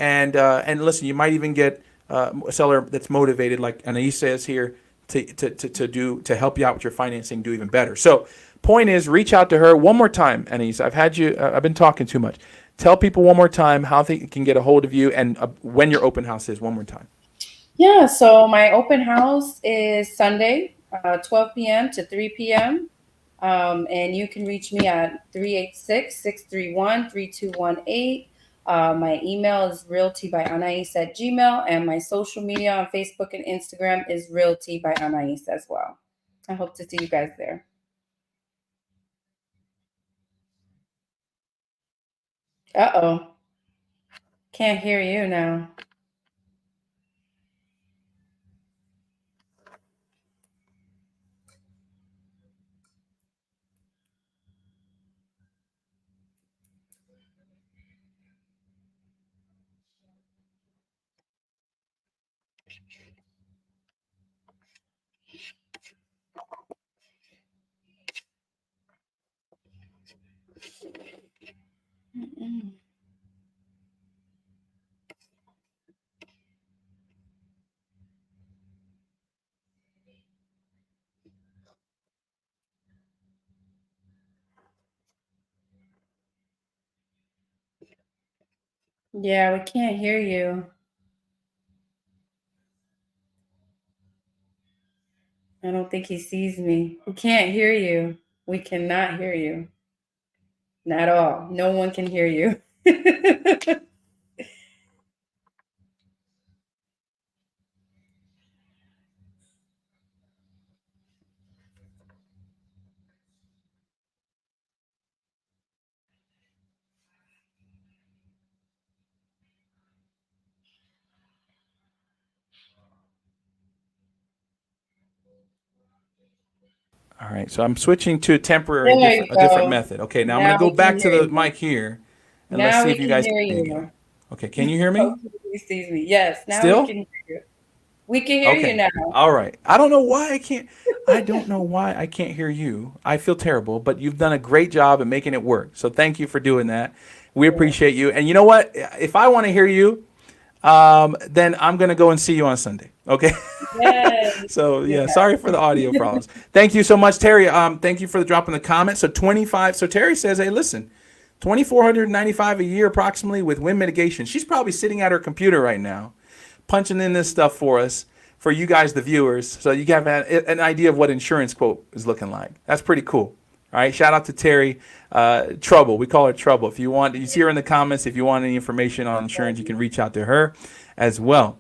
and listen, you might even get a seller that's motivated, like Anais says here, to help you out with your financing, do even better. So point is, reach out to her one more time, Anais. I've been talking too much. Tell people one more time how they can get a hold of you and when your open house is one more time. Yeah, so my open house is Sunday, 12 p.m. to 3 p.m. And you can reach me at 386-631-3218. My email is realtybyanais@gmail, and my social media on Facebook and Instagram is realtybyanais as well. I hope to see you guys there. Uh-oh. Can't hear you now. Mm-mm. Yeah, we can't hear you. I don't think he sees me. We can't hear you. We cannot hear you. Not at all. No one can hear you. All right, so I'm switching to a temporary, There you a different go. method. Okay, now I'm Now going to go we back can to hear the you. mic here, and let's Now see we if you can guys hear there you you. go. Okay, can you hear me? Hopefully he sees me. Yes, now Still? we can hear you. We can hear you Okay. now. All right. I don't know why I can't hear you. I feel terrible, but you've done a great job at making it work. So thank you for doing that. We appreciate you. And you know what? If I want to hear you, then I'm going to go and see you on Sunday. Okay. Yes. So yeah, Yes. sorry for the audio problems. Thank you so much, Terry. Thank you for the drop in the comment. So 25. So Terry says, hey, listen, 2,495 a year approximately with wind mitigation. She's probably sitting at her computer right now, punching in this stuff for us, for you guys, the viewers, so you have an idea of what insurance quote is looking like. That's pretty cool. All right, shout out to Terry. Trouble, we call her Trouble. If you want, you see her in the comments. If you want any information on insurance, you can reach out to her as well.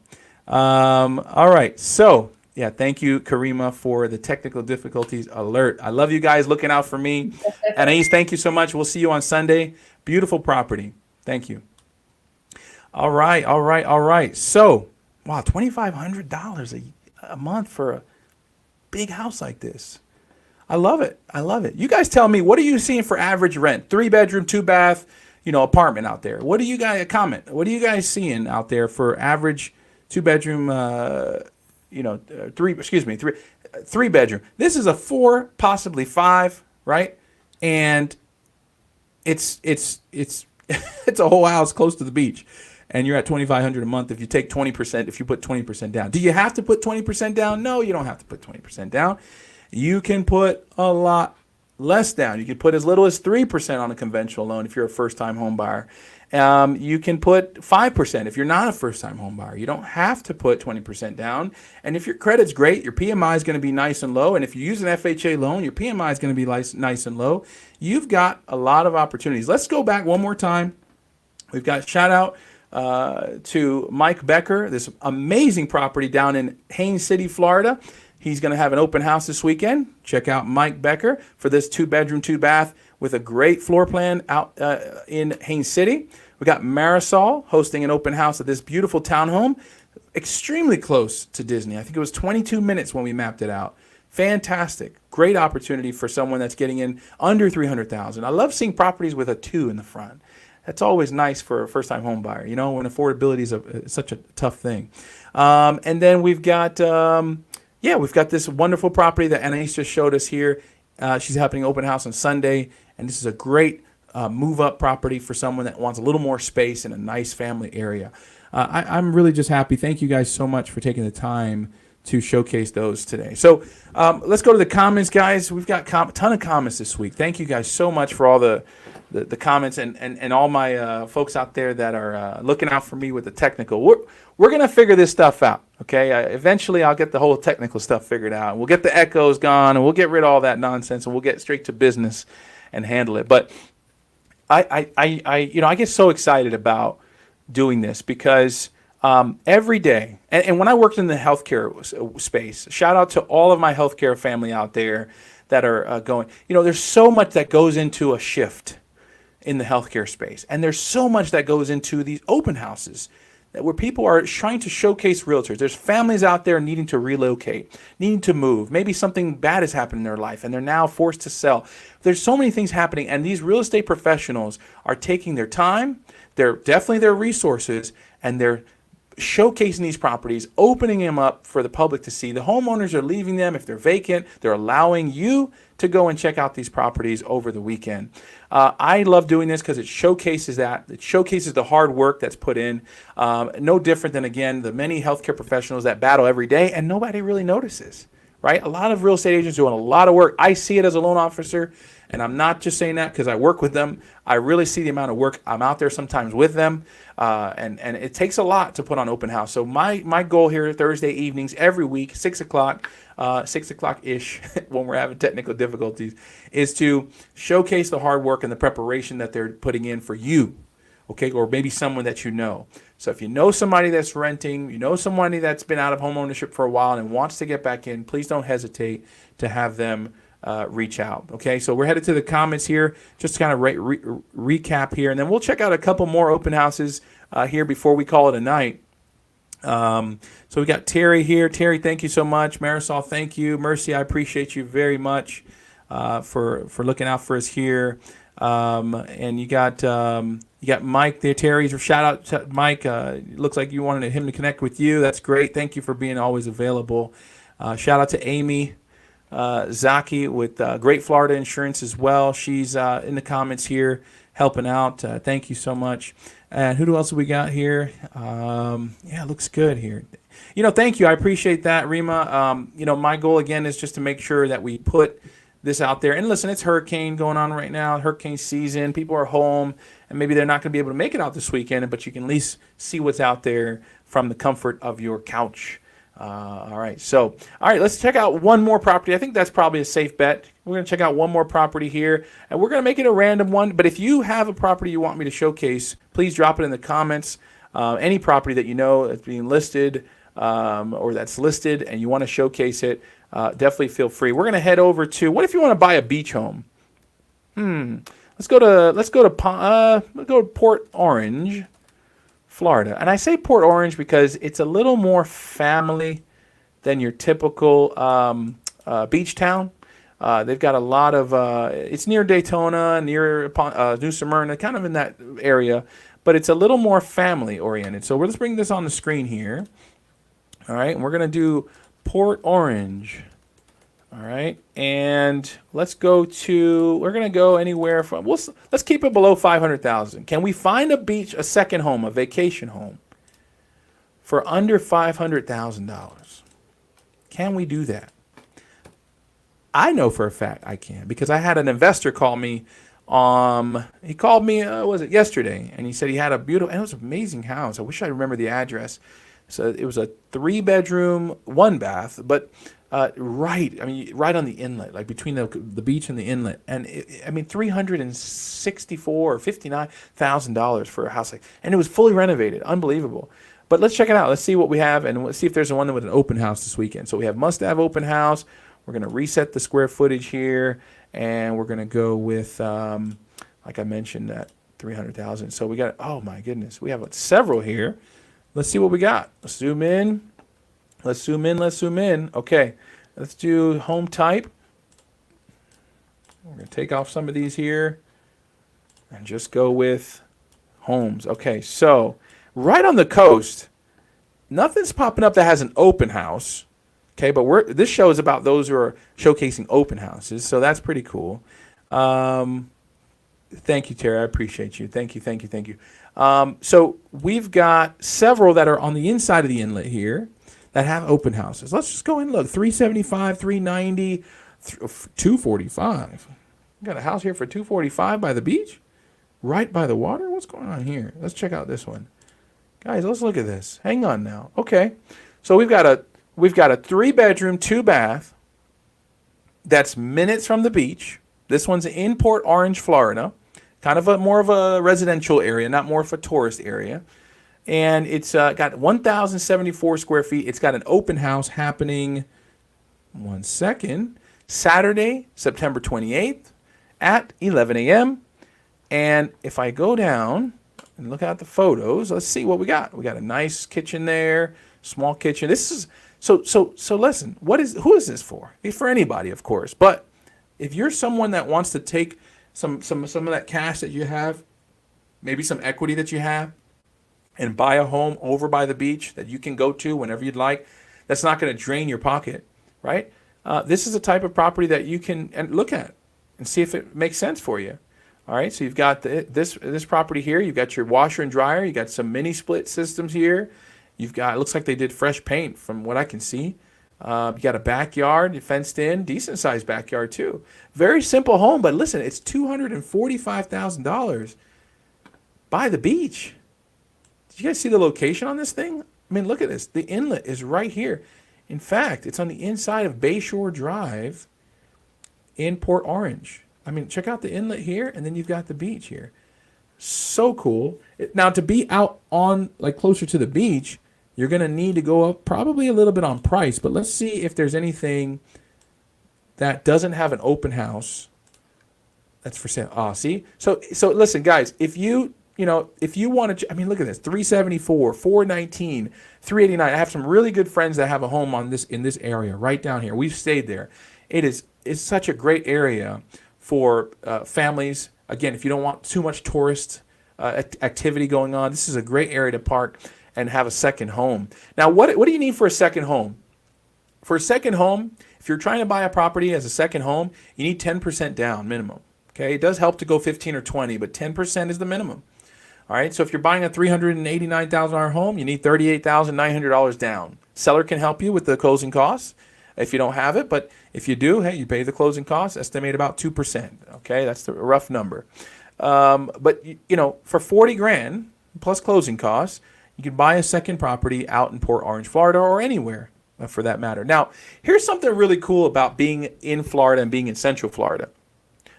All right, so yeah, thank you, Karima, for the technical difficulties alert. I love you guys looking out for me. Anais, thank you so much. We'll see you on Sunday. Beautiful property. Thank you. All right, all right, all right. So, wow, $2,500 a month for a big house like this. I love it. I love it. You guys tell me, what are you seeing for average rent? 3-bedroom, 2-bath, apartment out there. What do you guys comment? What are you guys seeing out there for average 2-bedroom, three bedroom? This is a 4, possibly 5, right? And it's it's a whole house close to the beach. And you're at $2,500 a month if you take 20%, if you put 20% down. Do you have to put 20% down? No, you don't have to put 20% down. You can put a lot less down. You can put as little as 3% on a conventional loan if you're a first-time home buyer. You can put 5% if you're not a first-time home buyer. You don't have to put 20% down. And if your credit's great, your PMI is going to be nice and low. And if you use an FHA loan, your PMI is going to be nice and low. You've got a lot of opportunities. Let's go back one more time. We've got shout out to Mike Becker, this amazing property down in Haines City, Florida. He's going to have an open house this weekend. Check out Mike Becker for this 2-bedroom, 2-bath with a great floor plan out in Haines City. We got Marisol hosting an open house at this beautiful townhome, extremely close to Disney. I think it was 22 minutes when we mapped it out. Fantastic. Great opportunity for someone that's getting in under $300,000. I love seeing properties with a 2 in the front. That's always nice for a first-time home buyer, when affordability is such a tough thing. And then we've got, we've got this wonderful property that Anais just showed us here. She's happening open house on Sunday, and this is a great move-up property for someone that wants a little more space in a nice family area. I'm really just happy. Thank you guys so much for taking the time to showcase those today. So let's go to the comments, guys. We've got a ton of comments this week. Thank you guys so much for all the comments and all my folks out there that are looking out for me with the technical. We're going to figure this stuff out, okay? Eventually, I'll get the whole technical stuff figured out. We'll get the echoes gone, and we'll get rid of all that nonsense, and we'll get straight to business and handle it. But I get so excited about doing this because every day, and when I worked in the healthcare space, shout out to all of my healthcare family out there that are going, there's so much that goes into a shift in the healthcare space. And there's so much that goes into these open houses where people are trying to showcase realtors. There's families out there needing to relocate, needing to move. Maybe something bad has happened in their life and they're now forced to sell. There's so many things happening, and these real estate professionals are taking their time, definitely their resources, and they're showcasing these properties, opening them up for the public to see. The homeowners are leaving them if they're vacant. They're allowing you to go and check out these properties over the weekend. I love doing this because it showcases that. It showcases the hard work that's put in. No different than, again, the many healthcare professionals that battle every day and nobody really notices, right? A lot of real estate agents doing a lot of work. I see it as a loan officer, and I'm not just saying that because I work with them. I really see the amount of work. I'm out there sometimes with them, and it takes a lot to put on open house. So my goal here Thursday evenings every week, 6 o'clock, 6 o'clock-ish when we're having technical difficulties, is to showcase the hard work and the preparation that they're putting in for you, okay, or maybe someone that you know. So if you know somebody that's renting, you know somebody that's been out of home ownership for a while and wants to get back in, please don't hesitate to have them reach out. Okay, so we're headed to the comments here, just to kind of recap here, and then we'll check out a couple more open houses here before we call it a night. So we got Terry here. Terry, thank you so much. Marisol, thank you. Mercy, I appreciate you very much for looking out for us here. And you got Mike there. Terry, shout out to Mike. Looks like you wanted him to connect with you. That's great. Thank you for being always available. Shout out to Amy Zaki with Great Florida Insurance as well. She's in the comments here helping out. Thank you so much. And who else have we got here? Yeah, it looks good here. Thank you. I appreciate that, Rima. My goal again is just to make sure that we put this out there. And listen, it's hurricane going on right now, hurricane season. People are home, and maybe they're not going to be able to make it out this weekend, but you can at least see what's out there from the comfort of your couch. All right, let's check out one more property. I think that's probably a safe bet. We're going to check out one more property here, and we're going to make it a random one. But if you have a property you want me to showcase, please drop it in the comments. Any property that you know that's being listed or that's listed and you want to showcase it, definitely feel free. We're going to head over to, what if you want to buy a beach home? Let's go to Port Orange, Florida. And I say Port Orange because it's a little more family than your typical beach town. They've got a lot of, it's near Daytona, near New Smyrna, kind of in that area, but it's a little more family oriented. So let's bring this on the screen here. All right, and we're going to do Port Orange. All right, and we're going to go anywhere from, let's keep it below 500,000. Can we find a second home, a vacation home, for under $500,000? Can we do that? I know for a fact I can, because I had an investor call me. He called me, yesterday, and he said he had and it was an amazing house. I wish I remember the address. So it was a 3-bedroom, 1-bath, but right on the inlet, like between the beach and the inlet. And $364,000 or $59,000 for a house and it was fully renovated. Unbelievable. But let's check it out. Let's see what we have, and let's see if there's one with an open house this weekend. So we have must-have open house. We're going to reset the square footage here, and we're going to go with, like I mentioned, that 300,000. So we got, oh my goodness, we have several here. Let's see what we got. Let's zoom in. Okay, let's do home type. We're going to take off some of these here and just go with homes. Okay, so right on the coast, nothing's popping up that has an open house. Okay, but this show is about those who are showcasing open houses, so that's pretty cool. Thank you, Terry. I appreciate you. Thank you. So we've got several that are on the inside of the inlet here. that have open houses. Let's just go and look. 375, 390, 245. Got a house here for 245 by the beach, right by the water. What's going on here? Let's check out this one, guys. Let's look at this. Hang on now. Okay, so we've got a 3-bedroom, 2-bath. That's minutes from the beach. This one's in Port Orange, Florida. Kind of more of a residential area, not more of a tourist area. And it's got 1,074 square feet. It's got an open house happening, one second, Saturday, September 28th at 11 a.m. And if I go down and look at the photos, let's see what we got. We got a nice kitchen there, small kitchen. This is so listen, who is this for? It's for anybody, of course. But if you're someone that wants to take some of that cash that you have, maybe some equity that you have, and buy a home over by the beach that you can go to whenever you'd like, that's not going to drain your pocket, right? This is a type of property that you can look at and see if it makes sense for you. All right, so you've got this property here. You've got your washer and dryer. You got some mini split systems here. You've got, it looks like they did fresh paint from what I can see. You got a backyard, fenced in, decent sized backyard too. Very simple home, but listen, it's $245,000 by the beach. Did you guys see the location on this thing? I mean, look at this. The inlet is right here. In fact, it's on the inside of Bayshore Drive in Port Orange. I mean, check out the inlet here, and then you've got the beach here. So cool. Now, to be out on, like, closer to the beach, you're going to need to go up probably a little bit on price, but let's see if there's anything that doesn't have an open house that's for sale. See? So listen, guys, if you want to, I mean, look at this, 374, 419, 389. I have some really good friends that have a home in this area right down here. We've stayed there. It's such a great area for families. Again, if you don't want too much tourist activity going on, this is a great area to park and have a second home. Now, what do you need for a second home? For a second home, if you're trying to buy a property as a second home, you need 10% down minimum. Okay, it does help to go 15 or 20, but 10% is the minimum. All right, so if you're buying a $389,000 home, you need $38,900 down. Seller can help you with the closing costs if you don't have it, but if you do, hey, you pay the closing costs, estimate about 2%. Okay, that's the rough number. But for 40 grand plus closing costs, you can buy a second property out in Port Orange, Florida, or anywhere for that matter. Now, here's something really cool about being in Florida and being in Central Florida.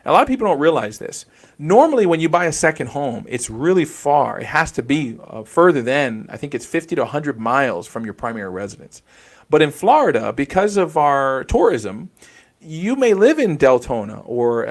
A lot of people don't realize this. Normally, when you buy a second home, it's really far. It has to be further than, I think it's 50 to 100 miles from your primary residence. But in Florida, because of our tourism, you may live in Deltona or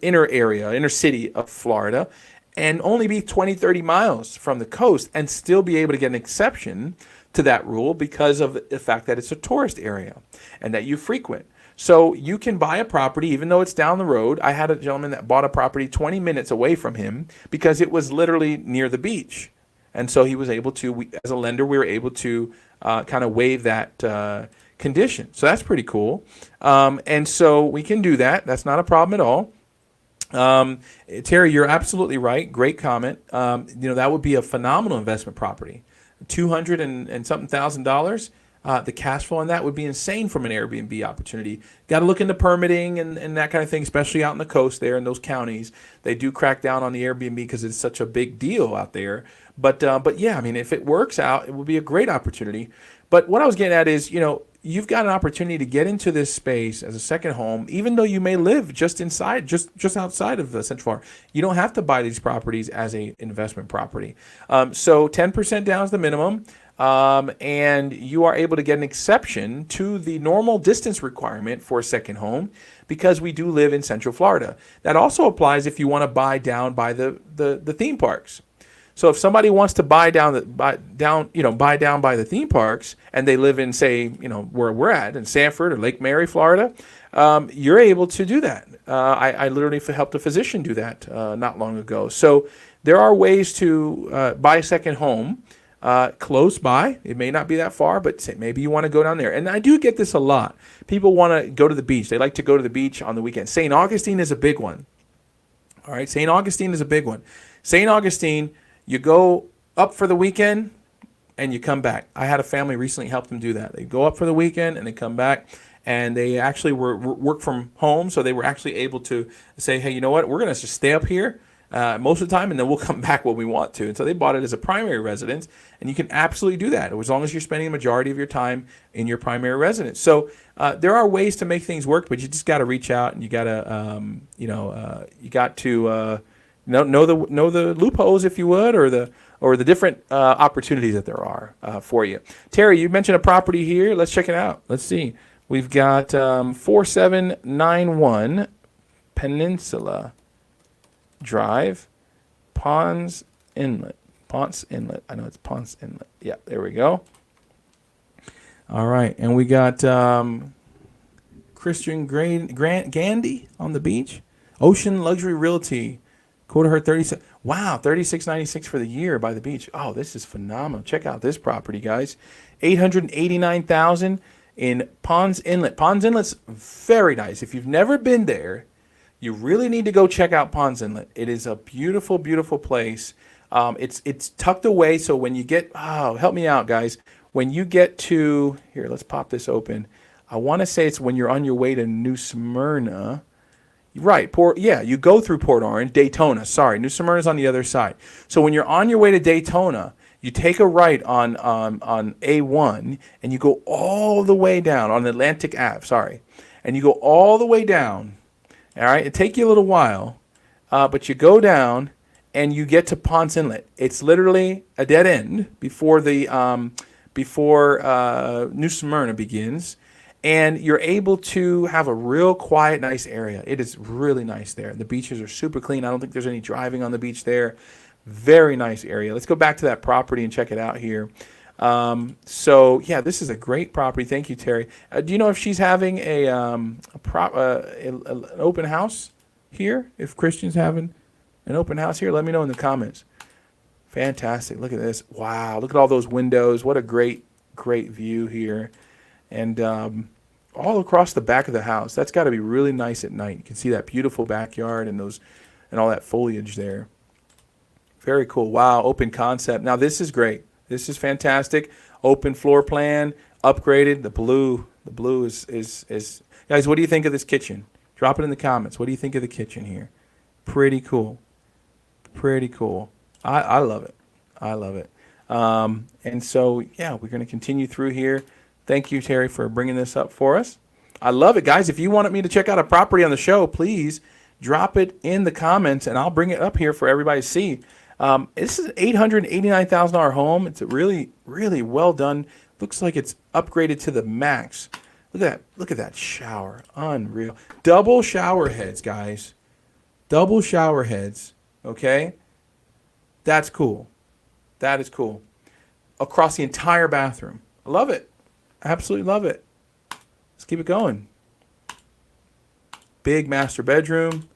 inner city of Florida and only be 20, 30 miles from the coast and still be able to get an exception to that rule because of the fact that it's a tourist area and that you frequent. So you can buy a property even though it's down the road. I had a gentleman that bought a property 20 minutes away from him because it was literally near the beach. And so he was able to, as a lender, we were able to kind of waive that condition. So that's pretty cool. And so we can do that. That's not a problem at all. Terry, you're absolutely right. Great comment. That would be a phenomenal investment property. $200 and something thousand. The cash flow on that would be insane from an Airbnb opportunity. Got to look into permitting and that kind of thing, especially out in the coast there in those counties. They do crack down on the Airbnb because it's such a big deal out there. But yeah, I mean, if it works out, it would be a great opportunity. But what I was getting at is, you've got an opportunity to get into this space as a second home, even though you may live just outside of Central Florida. You don't have to buy these properties as a investment property. So 10% down is the minimum. And you are able to get an exception to the normal distance requirement for a second home because we do live in Central Florida. That also applies if you want to buy down by the theme parks. So if somebody wants to buy down by the theme parks and they live in, say, where we're at in Sanford or Lake Mary, Florida, you're able to do that. I literally helped a physician do that not long ago. So there are ways to buy a second home close by. It may not be that far, but maybe you want to go down there. And I do get this a lot. People want to go to the beach. They like to go to the beach on the weekend. St. Augustine is a big one. All right, St. Augustine is a big one. St. Augustine, you go up for the weekend, and you come back. I had a family recently help them do that. They go up for the weekend and they come back, and they actually were work from home, so they were actually able to say, hey, you know what, we're going to just stay up here most of the time, and then we'll come back when we want to. And so they bought it as a primary residence, and you can absolutely do that as long as you're spending the majority of your time in your primary residence. So there are ways to make things work, but you just got to reach out, and you got to you got to know the loopholes, if you would, or the different opportunities that there are for you. Terry, you mentioned a property here. Let's check it out. Let's see. We've got 4791 Peninsula Drive, Ponce Inlet. Ponce Inlet. I know it's Ponce Inlet. Yeah, there we go. All right, and we got Christian Grant Gandy on the beach. Ocean Luxury Realty. Quoted her 36. Wow, $36.96 for the year by the beach. Oh, this is phenomenal. Check out this property, guys. $889,000 in Ponce Inlet. Ponce Inlet's very nice. If you've never been there, you really need to go check out Ponce Inlet. It is a beautiful, beautiful place. It's tucked away, so when you get, help me out, guys. When you get to, here, let's pop this open. I want to say it's when you're on your way to New Smyrna. Right, you go through Port Orange, Daytona, sorry. New Smyrna's on the other side. So when you're on your way to Daytona, you take a right on A1, and you go all the way down on Atlantic Ave, sorry. And you go all the way down, all right? It take you a little while, but you go down, and you get to Ponce Inlet. It's literally a dead end before New Smyrna begins. And you're able to have a real quiet, nice area. It is really nice there. The beaches are super clean. I don't think there's any driving on the beach there. Very nice area. Let's go back to that property and check it out here. This is a great property. Thank you, Terry. Do you know if she's having an open house here? If Christian's having an open house here, let me know in the comments. Fantastic. Look at this. Wow. Look at all those windows. What a great, great view here. And all across the back of the house. That's got to be really nice at night. You can see that beautiful backyard and all that foliage there. Very cool. Wow, open concept. Now this is great. This is fantastic. Open floor plan, upgraded. The blue is guys, what do you think of this kitchen? Drop it in the comments. What do you think of the kitchen here? Pretty cool. Pretty cool. I love it. I love it. And so, yeah, we're going to continue through here. Thank you, Terry, for bringing this up for us. I love it, guys. If you wanted me to check out a property on the show, please drop it in the comments, and I'll bring it up here for everybody to see. This is an $889,000 home. It's a really, really well done. Looks like it's upgraded to the max. Look at that. Look at that shower. Unreal. Double shower heads, guys. Double shower heads. Okay? That's cool. That is cool. Across the entire bathroom. I love it. Absolutely love it. Let's keep it going. Big master bedroom.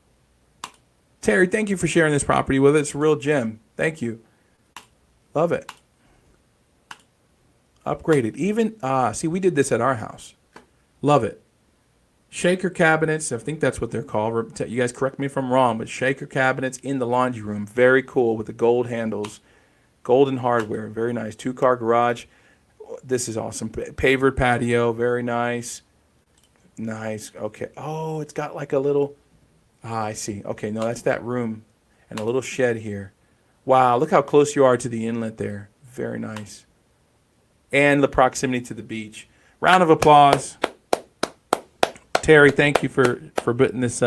Terry, thank you for sharing this property with us. It's a real gem. Thank you. Love it. Upgraded. Even, see, we did this at our house. Love it. Shaker cabinets. I think that's what they're called. You guys correct me if I'm wrong, but shaker cabinets in the laundry room. Very cool with the gold handles. Golden hardware. Very nice. 2-car garage. This is awesome. Pavered patio. Very nice. Nice. Okay. Oh, it's got like a little... I see. Okay, no, that's that room and a little shed here. Wow, look how close you are to the inlet there. Very nice. And the proximity to the beach. Round of applause. Terry, thank you for putting this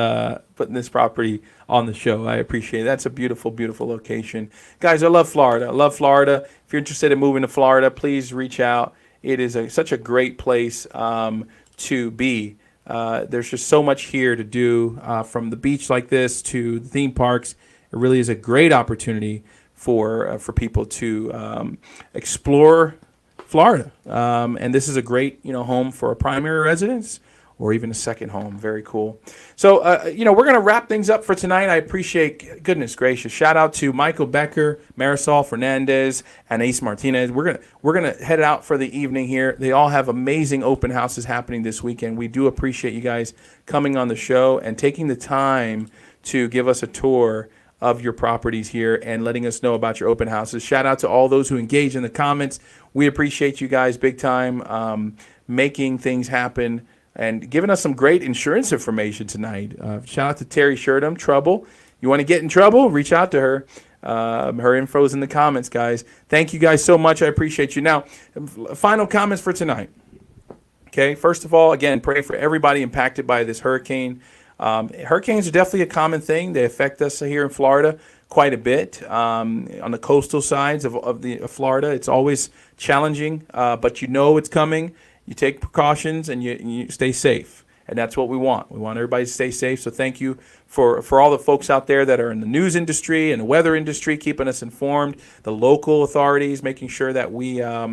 property on the show. I appreciate it. That's a beautiful, beautiful location. Guys, I love Florida. I love Florida. If you're interested in moving to Florida, please reach out. It is such a great place to be. There's just so much here to do, from the beach like this to the theme parks. It really is a great opportunity for people to explore Florida. And this is a great, home for a primary residence or even a second home. Very cool. So, we're going to wrap things up for tonight. I appreciate, goodness gracious, shout out to Michael Becker, Marisol Fernandez, and Ace Martinez. We're gonna head out for the evening here. They all have amazing open houses happening this weekend. We do appreciate you guys coming on the show and taking the time to give us a tour of your properties here and letting us know about your open houses. Shout out to all those who engage in the comments. We appreciate you guys big time, making things happen and giving us some great insurance information tonight. Shout out to Terry Sherdam, Trouble. You want to get in trouble? Reach out to her. Her info's in the comments, guys. Thank you guys so much. I appreciate you. Now, final comments for tonight. Okay, first of all, again, pray for everybody impacted by this hurricane. Hurricanes are definitely a common thing. They affect us here in Florida quite a bit. On the coastal sides of Florida, it's always challenging, but you know it's coming. You take precautions and you stay safe. And that's what we want. We want everybody to stay safe. So thank you for all the folks out there that are in the news industry and the weather industry, keeping us informed, the local authorities, making sure that we are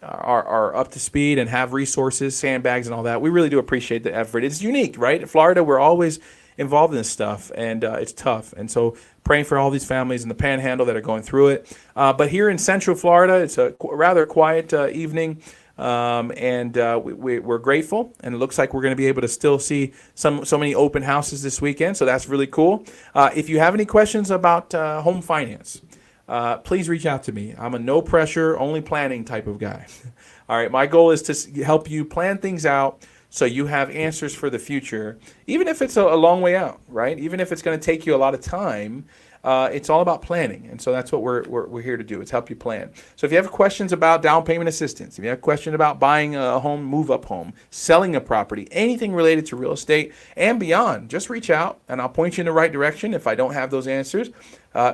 up to speed and have resources, sandbags and all that. We really do appreciate the effort. It's unique, right? In Florida, we're always involved in this stuff, and it's tough. And so praying for all these families in the Panhandle that are going through it. But here in Central Florida, it's a rather quiet evening. We're grateful, and it looks like we're going to be able to still see so many open houses this weekend. So that's really cool. If you have any questions about home finance, please reach out to me. I'm a no pressure, only planning type of guy. All right. My goal is to help you plan things out so you have answers for the future, even if it's a long way out, right? Even if it's going to take you a lot of time. It's all about planning, and so that's what we're here to do. It's help you plan. So if you have questions about down payment assistance, if you have questions about buying a home, move-up home, selling a property, anything related to real estate and beyond, just reach out, and I'll point you in the right direction if I don't have those answers.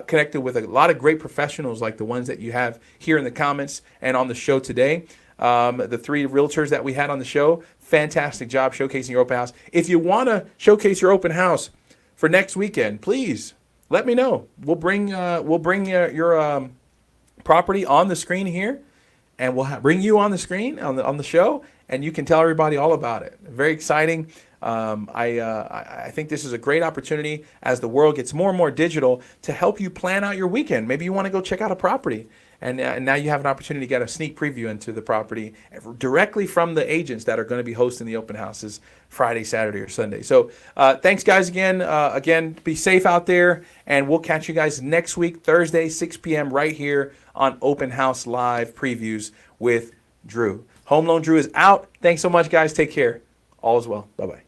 Connected with a lot of great professionals like the ones that you have here in the comments and on the show today. The three realtors that we had on the show, fantastic job showcasing your open house. If you want to showcase your open house for next weekend, please let me know. We'll bring your property on the screen here, and we'll bring you on the screen on the show, and you can tell everybody all about it. Very exciting. I think this is a great opportunity as the world gets more and more digital to help you plan out your weekend. Maybe you want to go check out a property, and now you have an opportunity to get a sneak preview into the property directly from the agents that are going to be hosting the open houses Friday, Saturday, or Sunday. So thanks, guys, again. Again, be safe out there, and we'll catch you guys next week, Thursday, 6 p.m. right here on Open House Live Previews with Drew. Home Loan Drew is out. Thanks so much, guys. Take care. All is well. Bye-bye.